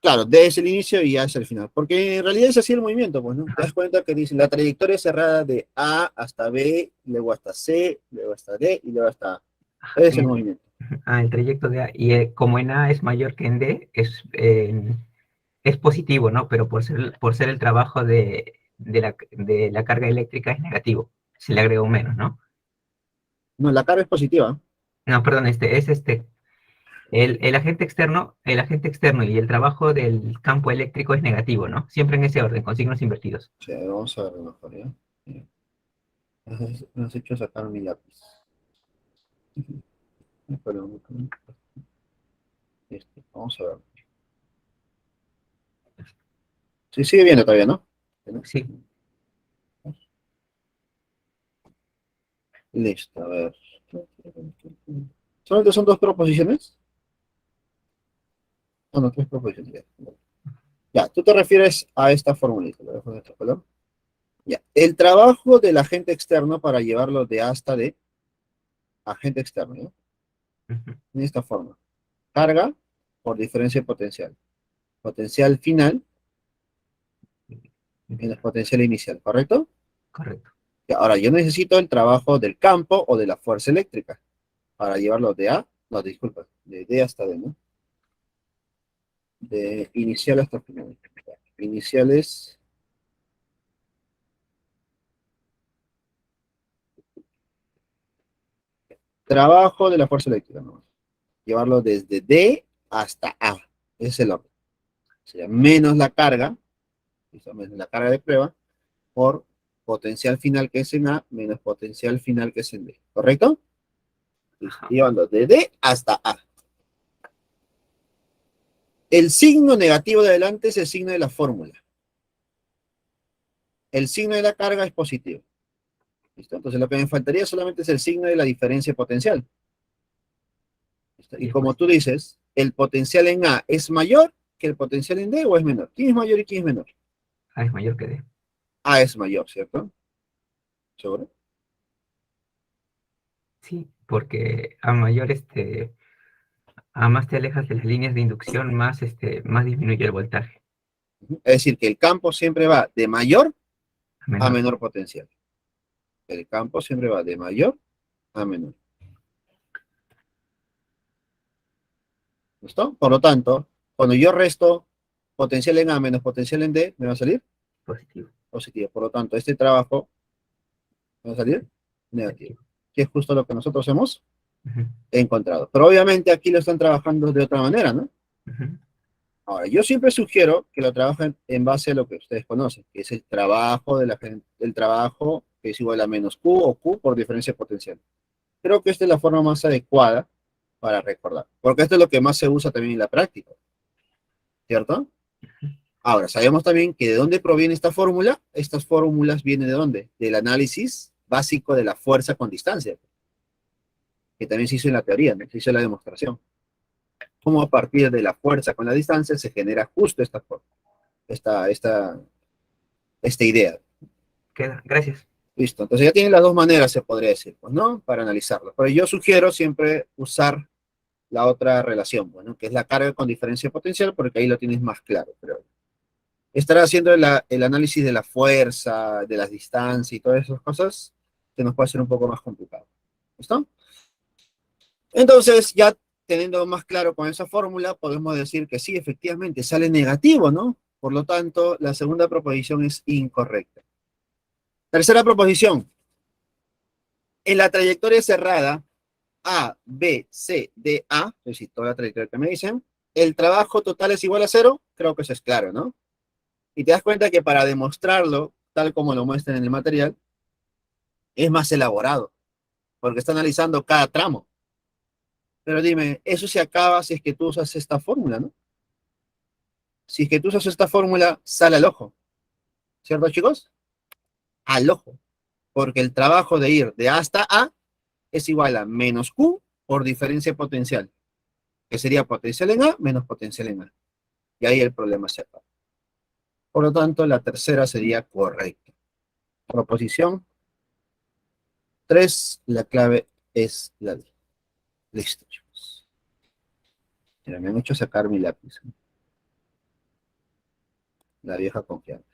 Claro, D es el inicio y A es el final. Porque en realidad es así el movimiento, pues, ¿no? Te Ajá. das cuenta que dice la trayectoria cerrada de A hasta B, luego hasta C, luego hasta D y luego hasta A. Ajá, Ese es el movimiento. el trayecto de A. Y como en A es mayor que en D, es positivo, ¿no? Pero por ser el trabajo de la carga eléctrica es negativo. Se le agregó un menos, ¿no? No, la carga es positiva. No, perdón, el agente externo y el trabajo del campo eléctrico es negativo, ¿no? Siempre en ese orden, con signos invertidos. Sí, vamos a ver mejor, ¿ya? Sí. Me has hecho sacar mi lápiz. Perdón, vamos a ver. Sí, sigue viendo todavía, ¿no? Sí, Listo, a ver. ¿Solamente son dos proposiciones? No, no, tres proposiciones. Ya, ya, tú te refieres a esta formulita. Lo dejo de otro color. Ya. El trabajo del agente externo para llevarlo de A hasta D, agente externo, ¿no? ujú, En esta forma. Carga por diferencia de potencial. Potencial final menos potencial inicial, ¿correcto? correcto. Y ahora yo necesito el trabajo del campo o de la fuerza eléctrica para llevarlo de A, no, disculpa, de D hasta D, ¿no? De inicial hasta final. Iniciales, trabajo de la fuerza eléctrica, ¿no? Llevarlo desde D hasta A. Ese es el orden. Sería menos la carga, ¿listo? Menos la carga de prueba, por potencial final que es en A, menos potencial final que es en D. ¿Correcto? Listo. Llevando de D hasta A. El signo negativo de adelante es el signo de la fórmula. El signo de la carga es positivo. ¿Listo? Entonces lo que me faltaría solamente es el signo de la diferencia potencial. ¿Listo? Y como tú dices, ¿el potencial en A es mayor que el potencial en D o es menor? ¿Quién es mayor y quién es menor? A es mayor que D. A es mayor, ¿cierto? ¿Seguro? Sí, porque a mayor, a más te alejas de las líneas de inducción, más, más disminuye el voltaje. Es decir, que el campo siempre va de mayor A a menor. menor potencial. El campo siempre va de mayor a menor. ¿Listo? Por lo tanto, cuando yo resto potencial en A menos potencial en D, ¿me va a salir? Positivo. Positivo. Por lo tanto, este trabajo ¿me va a salir? Negativo. Negativo. Que es justo lo que nosotros hemos Ujú, encontrado. Pero obviamente aquí lo están trabajando de otra manera, ¿no? ujú. Ahora, yo siempre sugiero que lo trabajen en base a lo que ustedes conocen, que es el trabajo el trabajo que es igual a menos Q o Q por diferencia potencial. Creo que esta es la forma más adecuada para recordar, porque esto es lo que más se usa también en la práctica, ¿cierto? Ahora, sabemos también que de dónde proviene esta fórmula. Estas fórmulas vienen de dónde? Del análisis básico de la fuerza con distancia, que también se hizo en la teoría, ¿no? Se hizo en la demostración. Cómo a partir de la fuerza con la distancia se genera justo esta forma, esta idea. Queda. Gracias. Listo. Entonces ya tienen las dos maneras, se podría decir, pues, ¿no? Para analizarlo. Pero yo sugiero siempre usar la otra relación, bueno, que es la carga con diferencia potencial, porque ahí lo tienes más claro, pero estar haciendo el análisis de la fuerza, de las distancias y todas esas cosas, se nos puede hacer un poco más complicado. ¿Listo? Entonces, ya teniendo más claro con esa fórmula, podemos decir que sí, efectivamente, sale negativo, ¿no? Por lo tanto, la segunda proposición es incorrecta. Tercera proposición. En la trayectoria cerrada A, B, C, D, A, es decir, toda la trayectoria que me dicen, el trabajo total es igual a cero, creo que eso es claro, ¿no? Y te das cuenta que para demostrarlo, tal como lo muestran en el material, es más elaborado, porque está analizando cada tramo. Pero dime, eso se acaba si es que tú usas esta fórmula, ¿no? Si es que tú usas esta fórmula, sale al ojo, ¿cierto, chicos? Al ojo, porque el trabajo de ir de A hasta A es igual a menos Q por diferencia potencial, que sería potencial en A menos potencial en A. Y ahí el problema se acaba. Por lo tanto, la tercera sería correcta. Proposición 3, la clave es la D. Listo, chicos. Mira, me han hecho sacar mi lápiz. La vieja confianza.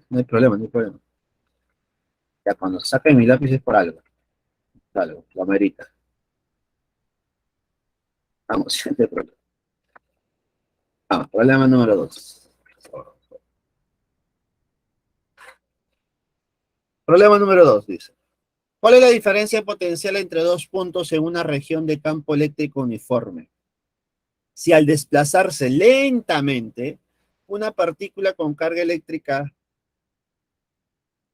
No hay problema, no hay problema. Ya cuando saquen mi lápiz es por algo. Algo, lo amerita. Vamos, no hay problema. Vamos, problema número 2. Problema número 2 dice. ¿Cuál es la diferencia potencial entre dos puntos en una región de campo eléctrico uniforme? Si al desplazarse lentamente, una partícula con carga eléctrica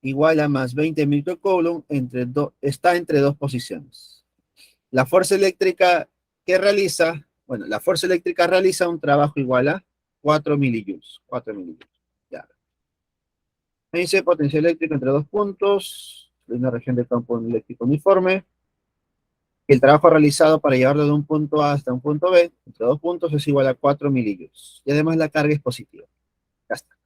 igual a más 20 microcoulomb está entre dos posiciones. La fuerza eléctrica que realiza, bueno, la fuerza eléctrica realiza un trabajo igual a 4 milijoules. 4 milijoules. Ya. Me dice potencial eléctrico entre dos puntos, de una región de campo eléctrico uniforme. El trabajo realizado para llevarlo de un punto A hasta un punto B, entre dos puntos, es igual a 4 milijoules. Y además la carga es positiva. Ya está.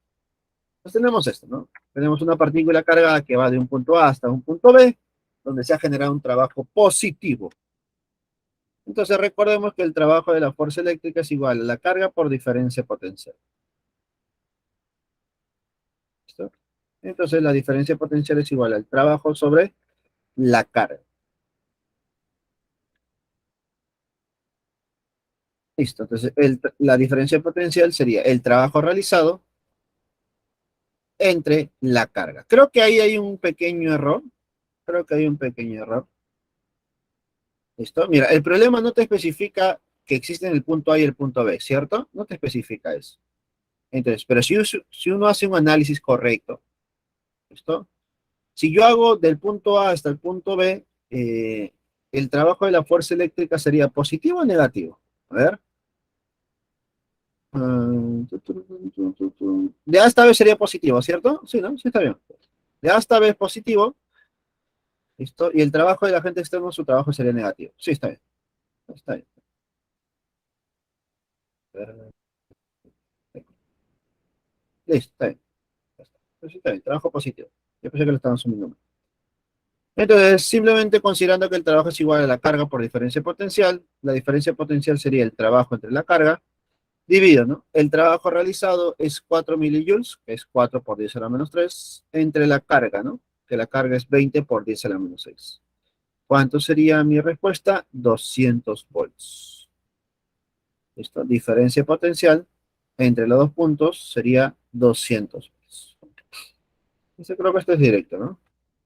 Entonces tenemos esto, ¿no? Tenemos una partícula cargada que va de un punto A hasta un punto B, donde se ha generado un trabajo positivo. Entonces recordemos que el trabajo de la fuerza eléctrica es igual a la carga por diferencia potencial. ¿Listo? Entonces la diferencia potencial es igual al trabajo sobre la carga. Listo. Entonces la diferencia potencial sería el trabajo realizado entre la carga. Creo que ahí hay un pequeño error, Creo que hay un pequeño error. ¿Listo? Mira, el problema no te especifica que existen el punto A y el punto B, ¿cierto? No te especifica eso. Entonces, pero si uno hace un análisis correcto, ¿listo? Si yo hago del punto A hasta el punto B, el trabajo de la fuerza eléctrica sería positivo o negativo. A ver. De A hasta B sería positivo, ¿cierto? Sí, ¿no? Sí, está bien. De A hasta B es positivo, ¿listo? Y el trabajo de la gente externo, su trabajo sería negativo. Sí, está bien. Está bien. Listo, está bien. Ya está. Sí, está bien. Trabajo positivo. Yo pensé que lo estaban sumiendo. Entonces, simplemente considerando que el trabajo es igual a la carga por diferencia potencial, la diferencia potencial sería el trabajo entre la carga, dividido, ¿no? El trabajo realizado es 4 milijoules, que es 4 por 10 a la menos 3, entre la carga, ¿no? Que la carga es 20 por 10 a la menos 6. ¿Cuánto sería mi respuesta? 200 volts. ¿Listo? Diferencia potencial entre los dos puntos sería 200 volts. Creo que esto es directo, ¿no?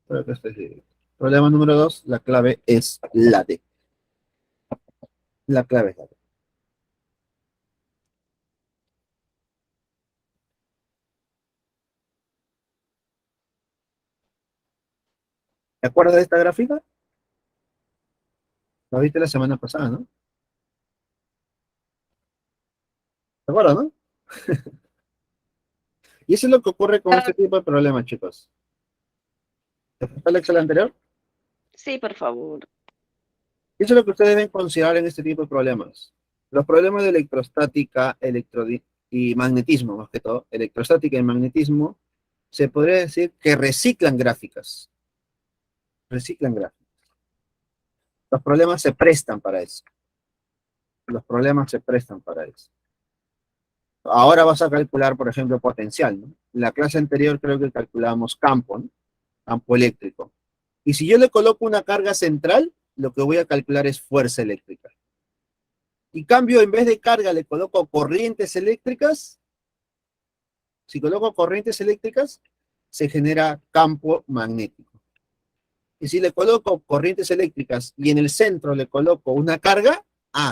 Creo que esto es directo. Problema número 2, la clave es la D. La clave es la D. ¿Te acuerdas de esta gráfica? La viste la semana pasada, ¿no? ¿Te acuerdas, no? Y eso es lo que ocurre con Ah, este tipo de problemas, chicos. ¿Te fue el Excel anterior? sí, por favor. Y eso es lo que ustedes deben considerar en este tipo de problemas. Los problemas de electrostática, y magnetismo, más que todo, electrostática y magnetismo, se podría decir que reciclan gráficas. Reciclan gráficas. Los problemas se prestan para eso. Los problemas se prestan para eso. Ahora vas a calcular, por ejemplo, potencial, ¿no? En la clase anterior creo que calculábamos campo, ¿no? Campo eléctrico. Y si yo le coloco una carga central, lo que voy a calcular es fuerza eléctrica. Y cambio, en vez de carga, le coloco corrientes eléctricas. Si coloco corrientes eléctricas, se genera campo magnético. Y si le coloco corrientes eléctricas y en el centro le coloco una carga,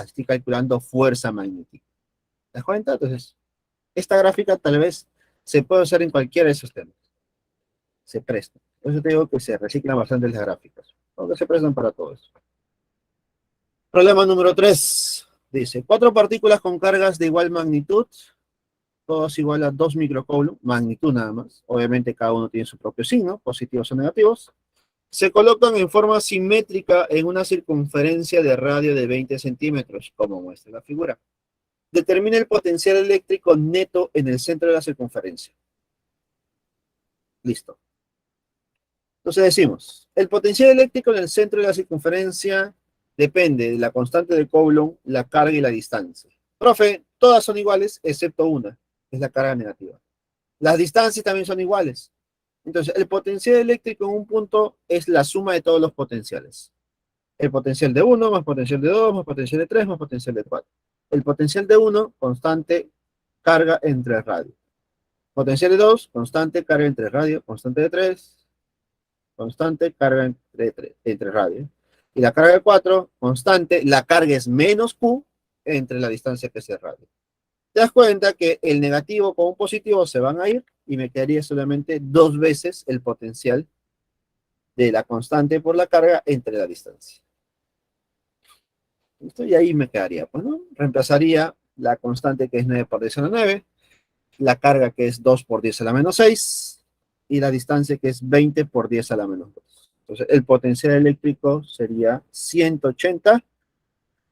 estoy calculando fuerza magnética. ¿Te das cuenta? Entonces, esta gráfica tal vez se puede usar en cualquiera de esos temas. Se presta. Por eso te digo que se reciclan bastante las gráficas. Porque se prestan para todo eso. Problema número 3. Dice, cuatro partículas con cargas de igual magnitud, todos igual a 2 microcoulomb, magnitud nada más. Obviamente cada uno tiene su propio signo, positivos o negativos. Se colocan en forma simétrica en una circunferencia de radio de 20 centímetros, como muestra la figura. Determina el potencial eléctrico neto en el centro de la circunferencia. Listo. Entonces decimos, el potencial eléctrico en el centro de la circunferencia depende de la constante de Coulomb, la carga y la distancia. Profe, todas son iguales excepto una, es la carga negativa. Las distancias también son iguales. Entonces, el potencial eléctrico en un punto es la suma de todos los potenciales. El potencial de 1 más potencial de 2 más potencial de 3 más potencial de 4. El potencial de 1, constante, carga entre radio. Potencial de 2, constante, carga entre radio. Constante de 3, constante, carga entre radio. Y la carga de 4, constante, la carga es menos Q entre la distancia que es el radio. Te das cuenta que el negativo con un positivo se van a ir y me quedaría solamente 2 veces el potencial de la constante por la carga entre la distancia. ¿Listo? Y ahí me quedaría, pues, ¿no? Reemplazaría la constante que es 9 por 10 a la 9, la carga que es 2 por 10 a la menos 6 y la distancia que es 20 por 10 a la menos 2. Entonces, el potencial eléctrico sería 180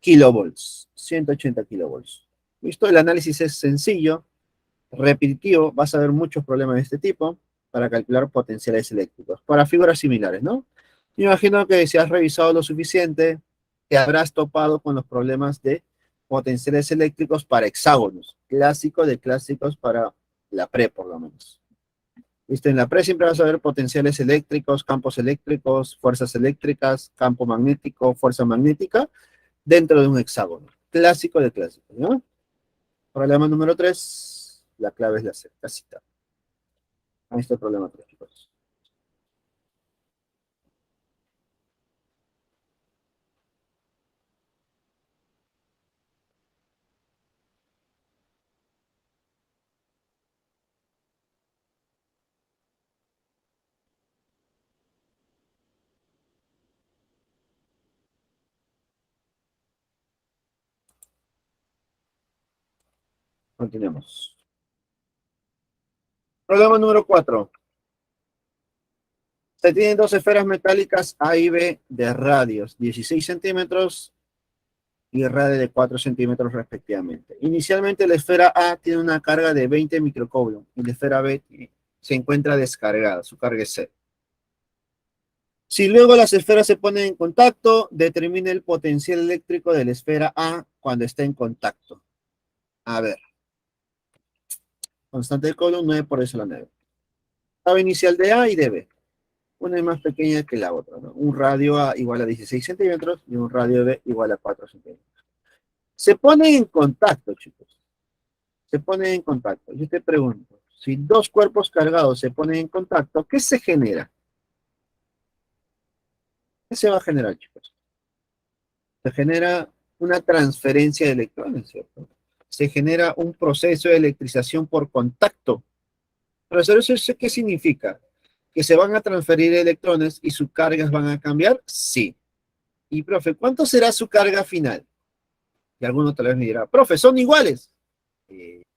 kilovolts. 180 kilovolts. ¿Listo? El análisis es sencillo, repetitivo, vas a ver muchos problemas de este tipo para calcular potenciales eléctricos, para figuras similares, ¿no? Me imagino que si has revisado lo suficiente, te habrás topado con los problemas de potenciales eléctricos para hexágonos, clásico de clásicos para la pre, por lo menos. ¿Viste? En la pre siempre vas a ver potenciales eléctricos, campos eléctricos, fuerzas eléctricas, campo magnético, fuerza magnética, dentro de un hexágono. Clásico de clásicos, ¿no? Problema número 3, la clave es la C, casita. Ahí está el problema 3, chicos. Continuemos. Problema número 4. Se tienen dos esferas metálicas A y B de radios 16 centímetros y radio de 4 centímetros respectivamente. Inicialmente la esfera A tiene una carga de 20 microcoulomb y la esfera B se encuentra descargada, su carga es cero. Si luego las esferas se ponen en contacto, determina el potencial eléctrico de la esfera A cuando está en contacto. A ver. Constante de Coulomb 9 por 10 a la 9. Carga inicial de A y de B. Una es más pequeña que la otra, ¿no? Un radio A igual a 16 centímetros y un radio B igual a 4 centímetros. Se ponen en contacto, chicos. Se ponen en contacto. Yo te pregunto, si dos cuerpos cargados se ponen en contacto, ¿qué se genera? ¿Qué se va a generar, chicos? Se genera una transferencia de electrones, ¿cierto? Se genera un proceso de electrización por contacto. Profesor, ¿eso qué significa? ¿Que se van a transferir electrones y sus cargas van a cambiar? Sí. Y, profe, ¿cuánto será su carga final? Y alguno tal vez me dirá, profe, ¿son iguales?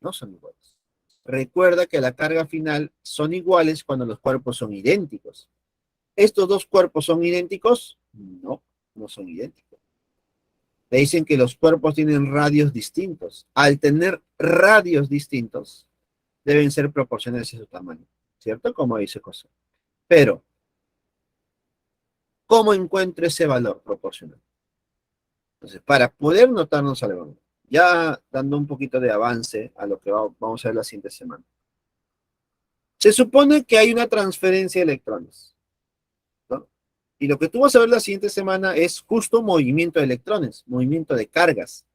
No son iguales. Recuerda que la carga final son iguales cuando los cuerpos son idénticos. ¿Estos dos cuerpos son idénticos? No, no son idénticos. Le dicen que los cuerpos tienen radios distintos. Al tener radios distintos, deben ser proporcionales a su tamaño, ¿cierto? Como dice José. Pero, ¿cómo encuentro ese valor proporcional? Entonces, para poder notarnos algo, ya dando un poquito de avance a lo que vamos a ver la siguiente semana. Se supone que hay una transferencia de electrones, ¿no? Y lo que tú vas a ver la siguiente semana es justo movimiento de electrones, movimiento de cargas.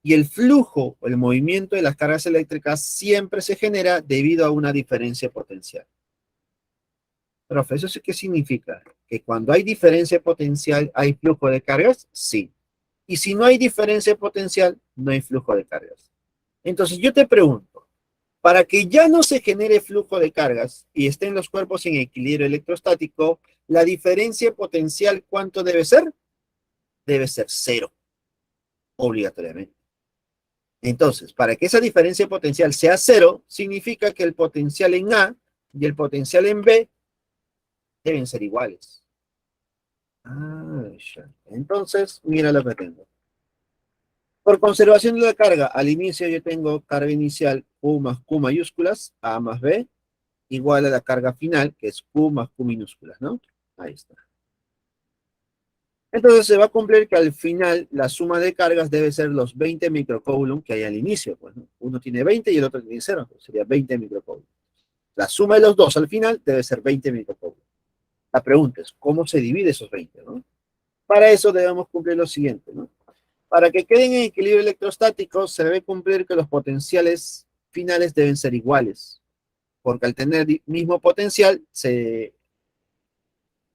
Y el flujo o el movimiento de las cargas eléctricas siempre se genera debido a una diferencia potencial. Profe, ¿eso sí qué significa? ¿Que cuando hay diferencia potencial hay flujo de cargas? Sí. Y si no hay diferencia potencial, no hay flujo de cargas. Entonces yo te pregunto, para que ya no se genere flujo de cargas y estén los cuerpos en equilibrio electrostático, la diferencia potencial, ¿cuánto debe ser? Debe ser cero, obligatoriamente. Entonces, para que esa diferencia potencial sea cero, significa que el potencial en A y el potencial en B deben ser iguales. Entonces, mira lo que tengo. Por conservación de la carga, al inicio yo tengo carga inicial Q más Q mayúsculas, A más B, igual a la carga final, que es Q más Q minúsculas, ¿no? Ahí está. Entonces se va a cumplir que al final la suma de cargas debe ser los 20 microcoulomb que hay al inicio, pues, ¿no? Uno tiene 20 y el otro tiene 0, pues sería 20 microcoulomb. La suma de los dos al final debe ser 20 microcoulomb. La pregunta es, ¿cómo se divide esos 20, no? Para eso debemos cumplir lo siguiente, ¿no? Para que queden en equilibrio electrostático, se debe cumplir que los potenciales finales deben ser iguales, porque al tener mismo potencial, se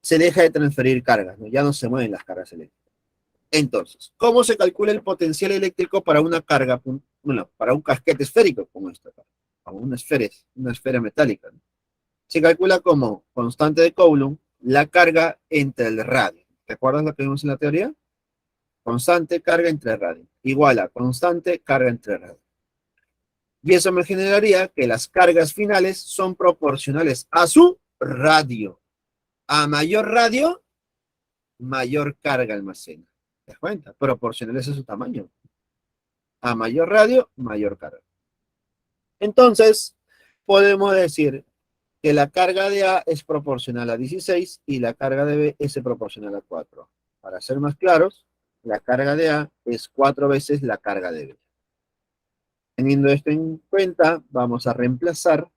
deja de transferir cargas, ¿no? Ya no se mueven las cargas eléctricas. Entonces, ¿cómo se calcula el potencial eléctrico para una carga, bueno, para un casquete esférico como esta, como una esfera metálica, ¿no? Se calcula como constante de Coulomb la carga entre el radio. ¿Te acuerdas lo que vimos en la teoría? Constante carga entre radio, igual a constante carga entre radio. Y eso me generaría que las cargas finales son proporcionales a su radio. A mayor radio, mayor carga almacena. ¿Te das cuenta? Proporcionales a su tamaño. A mayor radio, mayor carga. Entonces, podemos decir que la carga de A es proporcional a 16 y la carga de B es proporcional a 4. Para ser más claros, la carga de A es 4 veces la carga de B. Teniendo esto en cuenta, vamos a reemplazar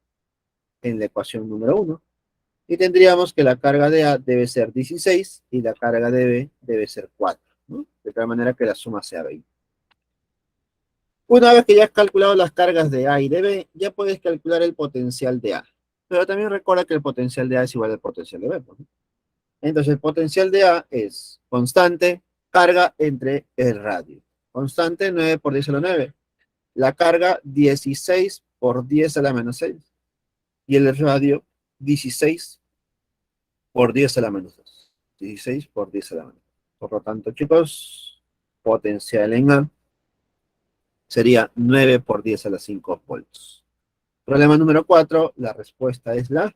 en la ecuación número 1 y tendríamos que la carga de A debe ser 16 y la carga de B debe ser 4, ¿no? De tal manera que la suma sea 20. Una vez que ya has calculado las cargas de A y de B, ya puedes calcular el potencial de A. Pero también recuerda que el potencial de A es igual al potencial de B, ¿no? Entonces el potencial de A es constante carga entre el radio. Constante 9 por 10 a la 9. La carga 16 por 10 a la menos 6. Y el radio 16 por 10 a la menos 2. 16 por 10 a la menos 2. Por lo tanto, chicos, potencial en A Sería 9 por 10 a la 5 volts. Problema número 4, la respuesta es la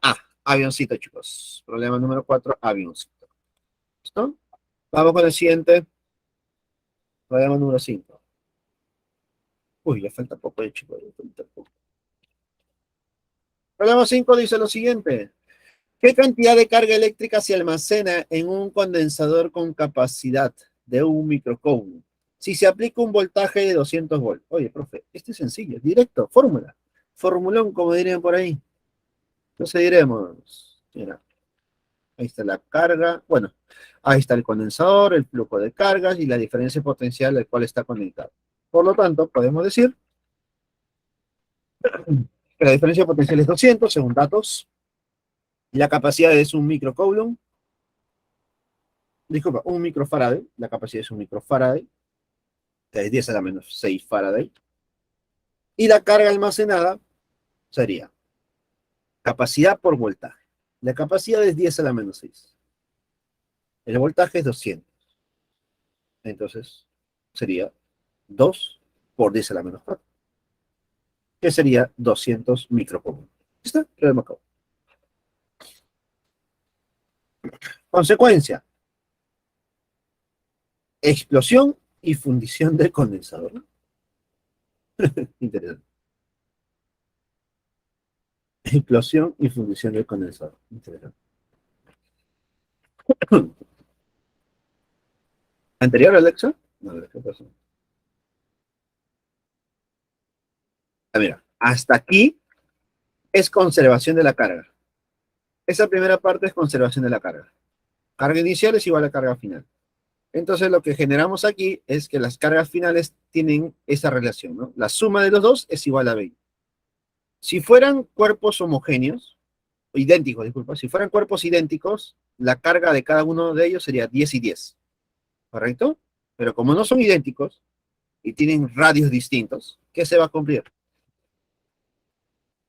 A. Avioncito, chicos. Problema número 4, avioncito. ¿Listo? Vamos con el siguiente. Problema número 5. Uy, ya falta poco, chicos. Ya falta poco. Problema 5 dice lo siguiente. ¿Qué cantidad de carga eléctrica se almacena en un condensador con capacidad de 1 microcoulomb si se aplica un voltaje de 200 volts? Oye, profe, este es sencillo, directo, fórmula. Formulón, como dirían por ahí. Entonces diremos, mira, ahí está la carga, bueno, ahí está el condensador, el flujo de cargas y la diferencia potencial al cual está conectado. Por lo tanto, podemos decir que la diferencia potencial es 200, según datos, y la capacidad es 1 microcoulomb, disculpa, 1 microfarad, la capacidad es 1 microfarad, que es 10 a la menos 6 Faraday, y la carga almacenada sería capacidad por voltaje. La capacidad es 10 a la menos 6. El voltaje es 200. Entonces, sería 2 por 10 a la menos 4, que sería 200 microcoulomb. ¿Listo? Problema acabado. Consecuencia. Explosión y fundición del condensador. Interesante. Explosión y fundición del condensador. Interesante. ¿Anterior, Alexa? No, a ver, ¿qué pasó? Ah, mira, hasta aquí es conservación de la carga. Esa primera parte es conservación de la carga. Carga inicial es igual a carga final. Entonces lo que generamos aquí es que las cargas finales tienen esa relación, ¿no? La suma de los dos es igual a 20. Si fueran cuerpos homogéneos, idénticos, disculpa, si fueran cuerpos idénticos, la carga de cada uno de ellos sería 10 y 10, ¿correcto? Pero como no son idénticos y tienen radios distintos, ¿qué se va a cumplir?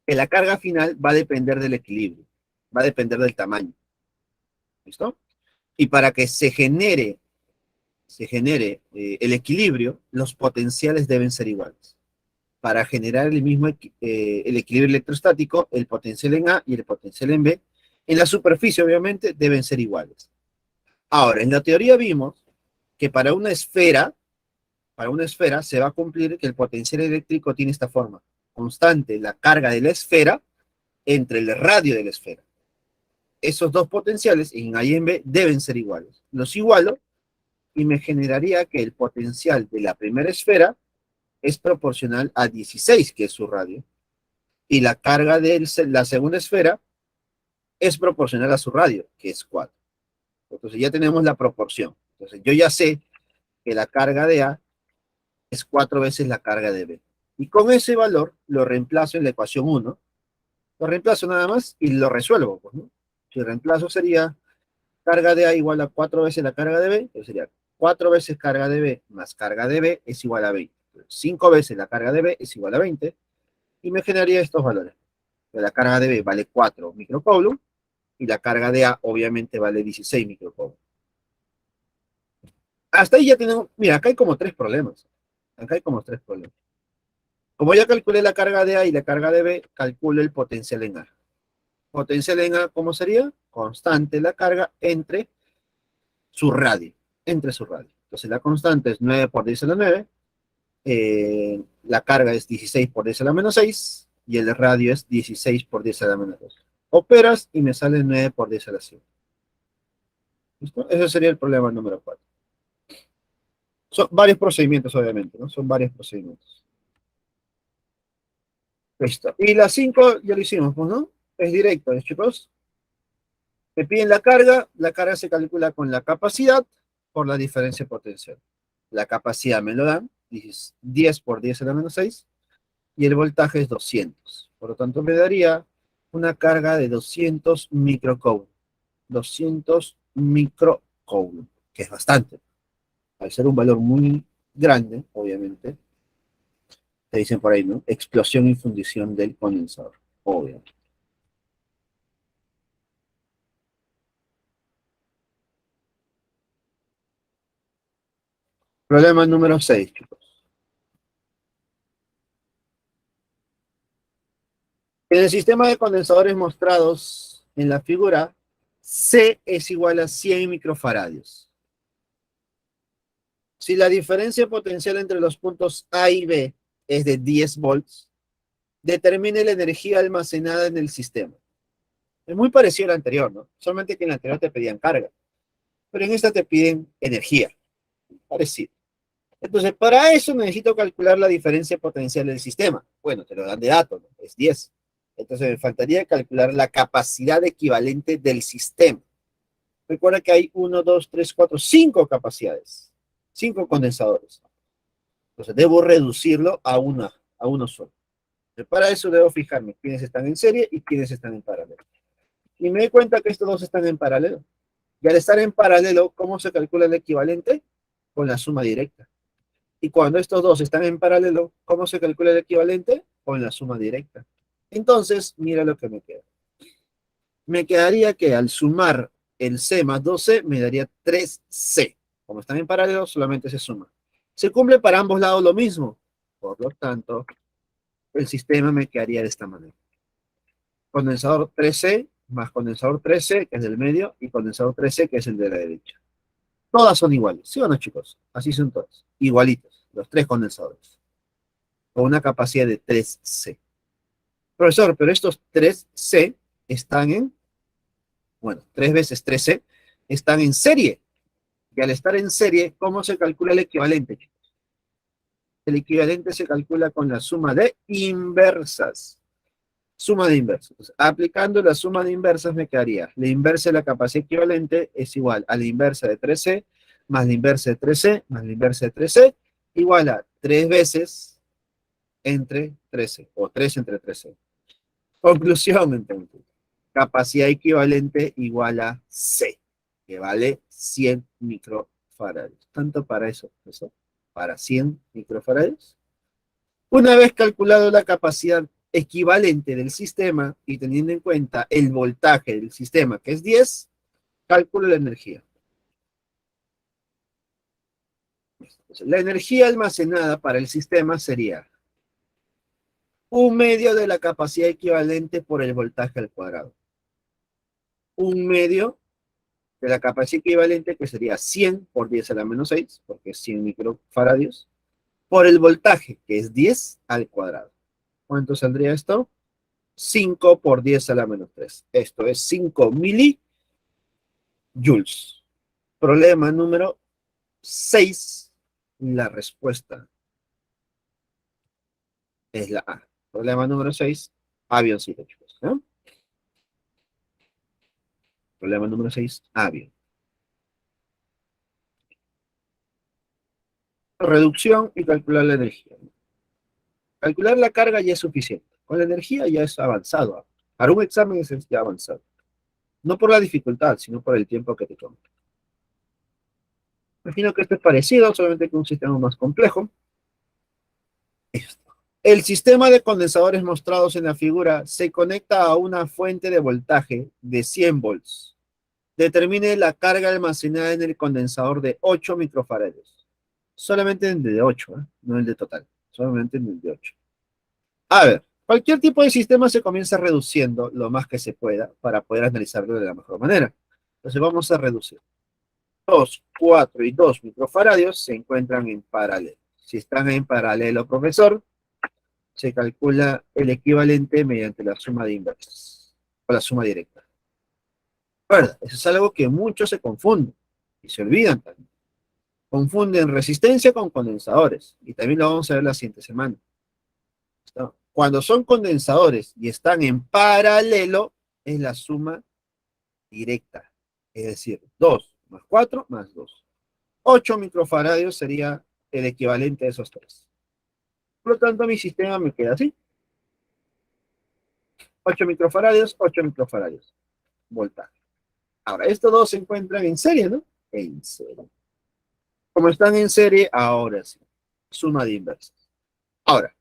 Que la carga final va a depender del equilibrio, va a depender del tamaño. ¿Listo? Y para que se genere el equilibrio, los potenciales deben ser iguales. Para generar el equilibrio electrostático, el potencial en A y el potencial en B, en la superficie obviamente deben ser iguales. Ahora, en la teoría vimos que para una esfera se va a cumplir que el potencial eléctrico tiene esta forma: constante la carga de la esfera entre el radio de la esfera. Esos dos potenciales en A y en B deben ser iguales. Los igualo y me generaría que el potencial de la primera esfera es proporcional a 16, que es su radio, y la carga de la segunda esfera es proporcional a su radio, que es 4. Entonces ya tenemos la proporción. Entonces yo ya sé que la carga de A es 4 veces la carga de B. Y con ese valor lo reemplazo en la ecuación 1. Lo reemplazo nada más y lo resuelvo, pues, ¿no? Si reemplazo sería carga de A igual a 4 veces la carga de B, entonces sería 4 veces carga de B más carga de B es igual a 20. 5 veces la carga de B es igual a 20, y me generaría estos valores. La carga de B vale 4 microcoulomb, y la carga de A obviamente vale 16 microcoulomb. Hasta ahí ya tenemos, mira, acá hay como 3 problemas. Acá hay como 3 problemas. Como ya calculé la carga de A y la carga de B, calculo el potencial en A. Potencial en A, ¿cómo sería? Constante la carga entre su radio. Entonces la constante es 9 por 10 a la 9, la carga es 16 por 10 a la menos 6, y el radio es 16 por 10 a la menos 2. Operas y me sale 9 por 10 a la 100. ¿Listo? Ese sería el problema número 4. Son varios procedimientos, obviamente, ¿no? Son varios procedimientos. Listo. Y la 5 ya lo hicimos, pues, ¿no? Es directo, chicos. Me piden la carga se calcula con la capacidad por la diferencia potencial. La capacidad me lo dan, 10 por 10 a la menos 6, y el voltaje es 200. Por lo tanto, me daría una carga de 200 microcoulomb. 200 microcoulomb, que es bastante. Al ser un valor muy grande, obviamente, te dicen por ahí, ¿no? Explosión y fundición del condensador, obviamente. Problema número 6, chicos. En el sistema de condensadores mostrados en la figura, C es igual a 100 microfaradios. Si la diferencia potencial entre los puntos A y B es de 10 volts, determine la energía almacenada en el sistema. Es muy parecido al anterior, ¿no? Solamente que en el anterior te pedían carga, pero en esta te piden energía. Parecido. Entonces, para eso necesito calcular la diferencia potencial del sistema. Bueno, te lo dan de datos, ¿no? Es 10. Entonces, me faltaría calcular la capacidad equivalente del sistema. Recuerda que hay 1, 2, 3, 4, 5 capacidades. 5 condensadores. Entonces, debo reducirlo a uno solo. Entonces, para eso debo fijarme quiénes están en serie y quiénes están en paralelo. Y me doy cuenta que estos dos están en paralelo. Y al estar en paralelo, ¿cómo se calcula el equivalente? Con la suma directa. Y cuando estos dos están en paralelo, ¿cómo se calcula el equivalente? Con la suma directa. Entonces, mira lo que me queda. Me quedaría que al sumar el C más 2C, me daría 3C. Como están en paralelo, solamente se suma. Se cumple para ambos lados lo mismo. Por lo tanto, el sistema me quedaría de esta manera. Condensador 3C más condensador 3C, que es del medio, y condensador 3C, que es el de la derecha. Todas son iguales, ¿sí o no, chicos? Así son todas. Igualitos, los tres condensadores. Con una capacidad de 3C. Profesor, pero estos 3C están en, bueno, 3 veces 3C, están en serie. Y al estar en serie, ¿cómo se calcula el equivalente, chicos? El equivalente se calcula con la suma de inversas. Suma de inversas. Entonces, aplicando la suma de inversas me quedaría, la inversa de la capacidad equivalente es igual a la inversa de 3C, más la inversa de 3C, más la inversa de 3C, igual a 3 veces entre 13, o 3 entre 13. Conclusión, entonces. Capacidad equivalente igual a C, que vale 100 microfarads. Tanto para eso, para 100 microfarads. Una vez calculado la capacidad equivalente del sistema y teniendo en cuenta el voltaje del sistema, que es 10, calculo la energía. Entonces, la energía almacenada para el sistema sería 1/2 de la capacidad equivalente por el voltaje al cuadrado. 1/2 de la capacidad equivalente, que sería 100 por 10 a la menos 6, porque es 100 microfaradios, por el voltaje, que es 10 al cuadrado. ¿Cuánto saldría esto? 5 por 10 a la menos 3. Esto es 5 milijoules. Problema número 6. La respuesta es la A. Problema número 6. Avioncito, chicos. ¿No? Problema número 6. Avión. Reducción y calcular la energía. Calcular la carga ya es suficiente. Con la energía ya es avanzado. Para un examen es ya avanzado. No por la dificultad, sino por el tiempo que te toma. Imagino que esto es parecido, solamente que un sistema más complejo. El sistema de condensadores mostrados en la figura se conecta a una fuente de voltaje de 100 volts. Determine la carga almacenada en el condensador de 8 microfarads. Solamente en el de 8, no el de total. Solamente en el de 8. A ver, cualquier tipo de sistema se comienza reduciendo lo más que se pueda para poder analizarlo de la mejor manera. Entonces vamos a reducir. 2, 4 y 2 microfaradios se encuentran en paralelo. Si están en paralelo, profesor, se calcula el equivalente mediante la suma de inversas, o la suma directa. ¿Verdad? Eso es algo que muchos se confunden y se olvidan también. Confunden resistencia con condensadores, y también lo vamos a ver la siguiente semana. ¿Está? Cuando son condensadores y están en paralelo, es la suma directa, es decir, 2 más 4 más 2. 8 microfaradios sería el equivalente de esos tres. Por lo tanto, mi sistema me queda así. 8 microfaradios, 8 microfaradios. Voltaje. Ahora, estos dos se encuentran en serie, ¿no? En serie. Como están en serie, ahora sí. Suma de inversas. Ahora,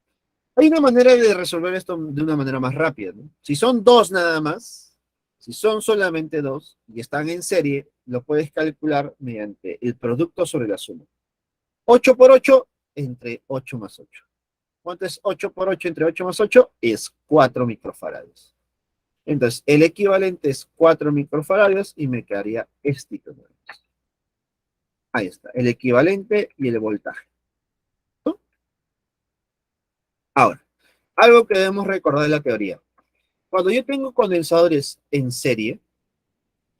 hay una manera de resolver esto de una manera más rápida, ¿no? Si son dos nada más, si son solamente dos y están en serie, lo puedes calcular mediante el producto sobre la suma. 8 por 8 entre 8 más 8. ¿Cuánto es 8 por 8 entre 8 más 8? Es 4 microfarados. Entonces, el equivalente es 4 microfarados y me quedaría este. Ahí está, el equivalente y el voltaje. ¿No? Ahora, algo que debemos recordar de la teoría. Cuando yo tengo condensadores en serie,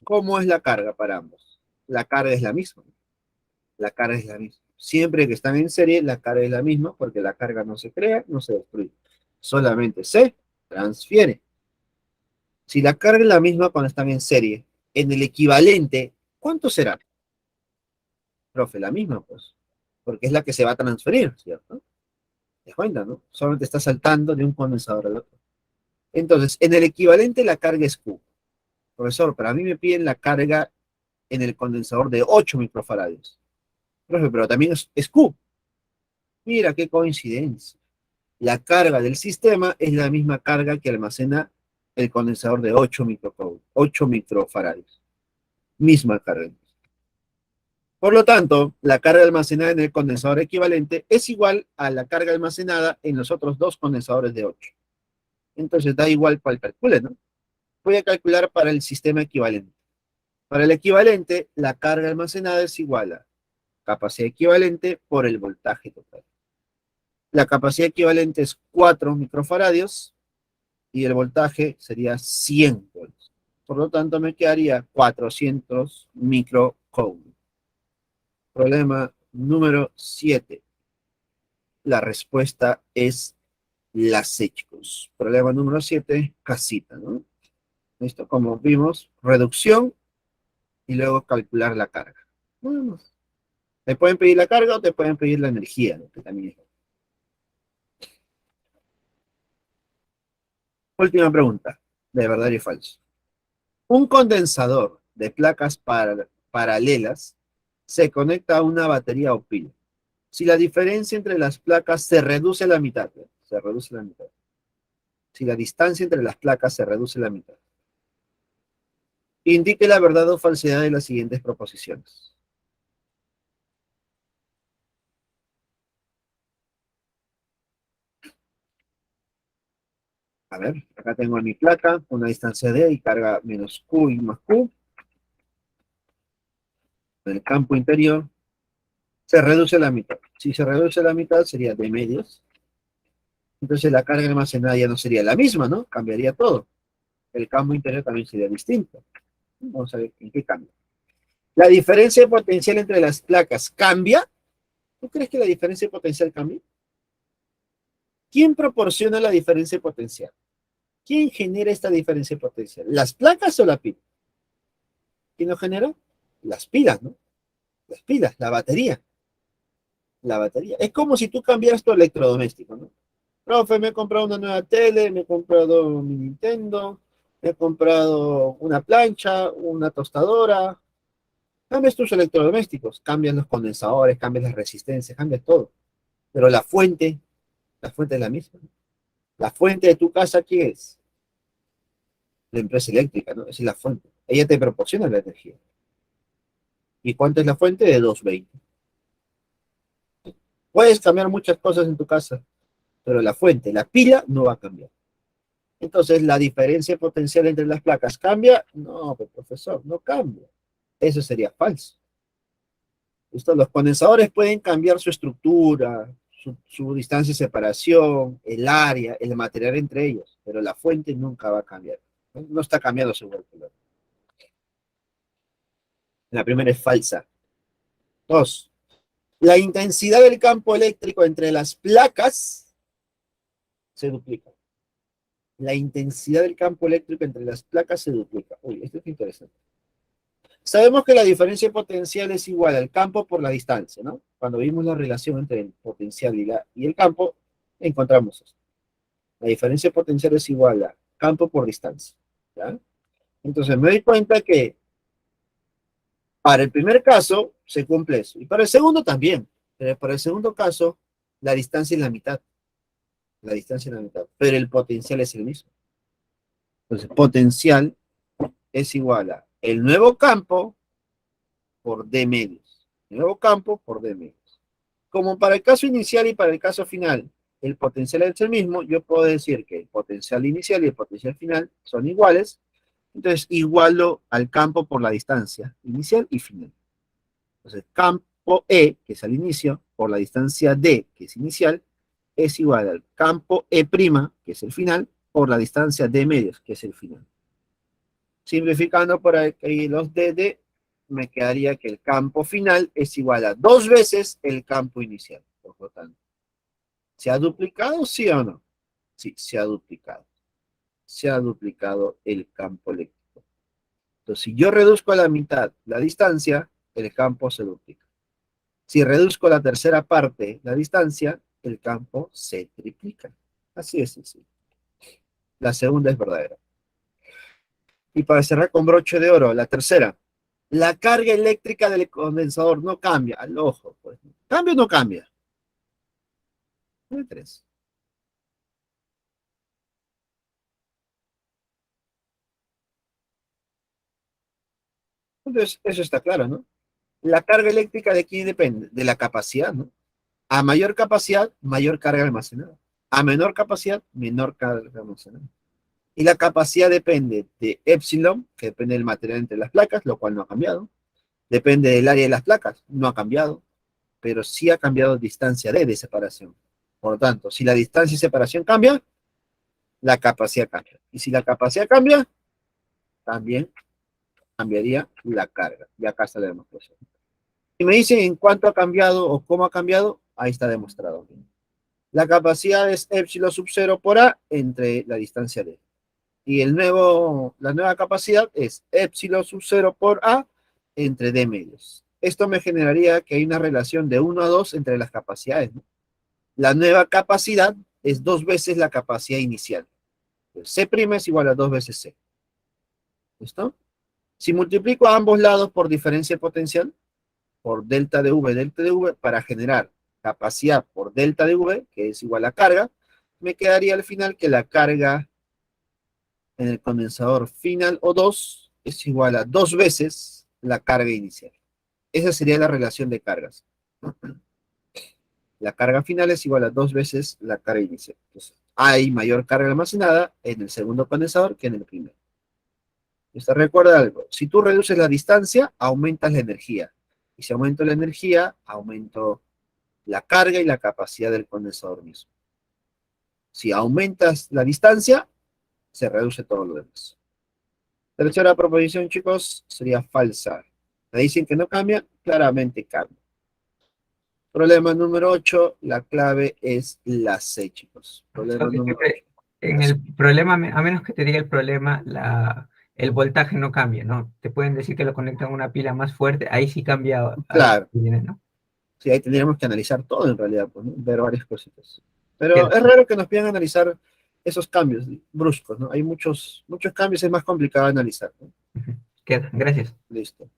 ¿cómo es la carga para ambos? La carga es la misma. La carga es la misma. Siempre que están en serie, la carga es la misma porque la carga no se crea, no se destruye. Solamente se transfiere. Si la carga es la misma cuando están en serie, en el equivalente, ¿cuánto será? Profe, la misma, pues. Porque es la que se va a transferir, ¿cierto? ¿Te das cuenta, no? Solamente está saltando de un condensador al otro. Entonces, en el equivalente la carga es Q. Profesor, para mí me piden la carga en el condensador de 8 microfarados. Profe, pero también es Q. Mira qué coincidencia. La carga del sistema es la misma carga que almacena el condensador de 8 microfarados. Misma carga. Por lo tanto, la carga almacenada en el condensador equivalente es igual a la carga almacenada en los otros dos condensadores de 8. Entonces da igual cuál calcule, ¿no? Voy a calcular para el sistema equivalente. Para el equivalente, la carga almacenada es igual a capacidad equivalente por el voltaje total. La capacidad equivalente es 4 microfaradios y el voltaje sería 100 volts. Por lo tanto, me quedaría 400 microcoulomb. Problema número 7. La respuesta es las hechos. Problema número 7, casita, ¿no? ¿Listo? Como vimos, reducción y luego calcular la carga. Bueno, te pueden pedir la carga o te pueden pedir la energía, ¿no? Que también es. Última pregunta, de verdadero y falso. Un condensador de placas paralelas se conecta a una batería o pila. Si la diferencia entre las placas se reduce a la mitad, se reduce a la mitad. Si la distancia entre las placas se reduce a la mitad. Indique la verdad o falsedad de las siguientes proposiciones. A ver, acá tengo mi placa, una distancia D y carga menos Q y más Q. En el campo interior se reduce a la mitad. Si se reduce a la mitad sería D medios. Entonces la carga almacenada ya no sería la misma, ¿no? Cambiaría todo. El campo interior también sería distinto. Vamos a ver en qué cambia. La diferencia de potencial entre las placas cambia. ¿Tú crees que la diferencia de potencial cambia? ¿Quién proporciona la diferencia de potencial? ¿Quién genera esta diferencia de potencial? ¿Las placas o la pila? ¿Quién lo genera? Las pilas, ¿no? Las pilas, la batería. La batería. Es como si tú cambiaras tu electrodoméstico, ¿no? Profe, me he comprado una nueva tele, me he comprado mi Nintendo, me he comprado una plancha, una tostadora. Cambias tus electrodomésticos, cambias los condensadores, cambias las resistencias, cambias todo. Pero la fuente es la misma. La fuente de tu casa, ¿qué es? La empresa eléctrica, ¿no? Esa es la fuente. Ella te proporciona la energía. ¿Y cuánto es la fuente? De 220. Puedes cambiar muchas cosas en tu casa, pero la fuente, la pila, no va a cambiar. Entonces, ¿la diferencia potencial entre las placas cambia? No, pues, profesor, no cambia. Eso sería falso. ¿Listo? Los condensadores pueden cambiar su estructura, su distancia de separación, el área, el material entre ellos, pero la fuente nunca va a cambiar. No está cambiando su voltaje. La primera es falsa. 2. La intensidad del campo eléctrico entre las placas se duplica. La intensidad del campo eléctrico entre las placas se duplica. Uy, esto es interesante. Sabemos que la diferencia potencial es igual al campo por la distancia, ¿no? Cuando vimos la relación entre el potencial y el campo, encontramos esto. La diferencia potencial es igual a campo por distancia, ¿ya? Entonces me doy cuenta que para el primer caso se cumple eso. Y para el segundo también. Pero para el segundo caso, la distancia es la mitad. La distancia es la mitad. Pero el potencial es el mismo. Entonces, potencial es igual a el nuevo campo por D medios. El nuevo campo por D medios. Como para el caso inicial y para el caso final, el potencial es el mismo, yo puedo decir que el potencial inicial y el potencial final son iguales, entonces igualo al campo por la distancia inicial y final. Entonces, campo E, que es al inicio, por la distancia D, que es inicial, es igual al campo E', que es el final, por la distancia D medios, que es el final. Simplificando por ahí los DD, me quedaría que el campo final es igual a 2 veces el campo inicial. Por lo tanto, ¿se ha duplicado, sí o no? Sí, se ha duplicado. Se ha duplicado el campo eléctrico. Entonces, si yo reduzco a la mitad la distancia, el campo se duplica. Si reduzco la tercera parte la distancia, el campo se triplica. Así es sencillo. La segunda es verdadera. Y para cerrar con broche de oro, la tercera. La carga eléctrica del condensador no cambia. Al ojo, pues. ¿Cambia o no cambia? 3. Entonces, eso está claro, ¿no? La carga eléctrica de quién depende? De la capacidad, ¿no? A mayor capacidad, mayor carga almacenada. A menor capacidad, menor carga almacenada. Y la capacidad depende de epsilon, que depende del material entre las placas, lo cual no ha cambiado. Depende del área de las placas, no ha cambiado, pero sí ha cambiado distancia de separación. Por lo tanto, si la distancia de separación cambia, la capacidad cambia. Y si la capacidad cambia, también cambiaría la carga. Y acá está la demostración. Si me dicen en cuánto ha cambiado o cómo ha cambiado, ahí está demostrado. La capacidad es epsilon sub 0 por A entre la distancia D. Y la nueva capacidad es epsilon sub 0 por A entre D medios. Esto me generaría que hay una relación de 1 a 2 entre las capacidades, ¿no? La nueva capacidad es 2 veces la capacidad inicial. C' es igual a 2 veces C. ¿Listo? Si multiplico a ambos lados por diferencia potencial, por delta de V, para generar capacidad por delta de V, que es igual a carga, me quedaría al final que la carga en el condensador final O2 es igual a 2 veces la carga inicial. Esa sería la relación de cargas. La carga final es igual a 2 veces la carga inicial. Entonces, hay mayor carga almacenada en el segundo condensador que en el primero. Usted recuerda algo, si tú reduces la distancia, aumentas la energía. Y si aumento la energía, aumento la carga y la capacidad del condensador mismo. Si aumentas la distancia, se reduce todo lo demás. Tercera proposición, chicos, sería falsa. Me dicen que no cambia, claramente cambia. Problema número 8, la clave es la C, chicos. Problema Sofi, número siempre 8. en el problema, a menos que te diga el problema, el voltaje no cambia, ¿no? Te pueden decir que lo conectan a una pila más fuerte, ahí sí cambia a lo que Claro, viene, ¿no? sí, ahí tendríamos que analizar todo en realidad, pues, ¿no? Ver varias cositas. Pero Queda, es raro que nos pidan analizar esos cambios bruscos, ¿no? Hay muchos cambios, es más complicado analizar, ¿no? queda. Gracias. Listo.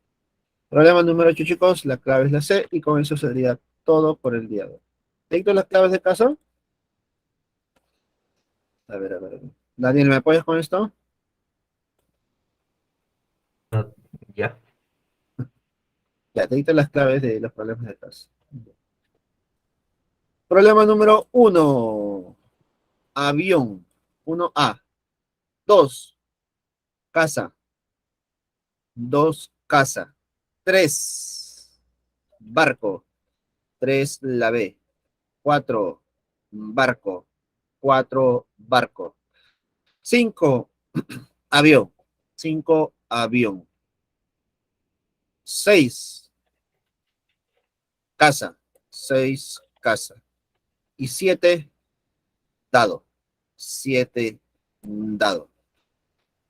Problema número 8, chicos, la clave es la C y con eso sería todo por el día de hoy. ¿Dicto las claves de caso? A ver, a ver. Daniel, ¿me apoyas con esto? No, ya. Ya, te dicto las claves de los problemas de caso. Problema número 1. Avión. 1A. 2. Casa. 2. Casa. 3. Barco. 3. La B. 4. Barco. 4. Barco. 5. Avión. 5. Avión. 6. Casa. 6. Casa. Y 7. Dado. 7. Dado.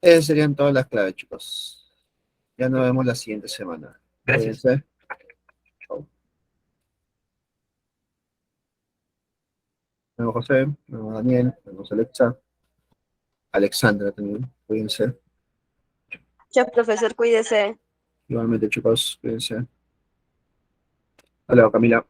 Esas serían todas las claves, chicos. Ya nos vemos la siguiente semana. Gracias. Cuídense. Chau. Nos vemos José, nos vemos Daniel, nos vemos Alexa, Alexandra también. Cuídense. Chao, profesor, cuídese. Igualmente, chicos, cuídense. Hola, Camila.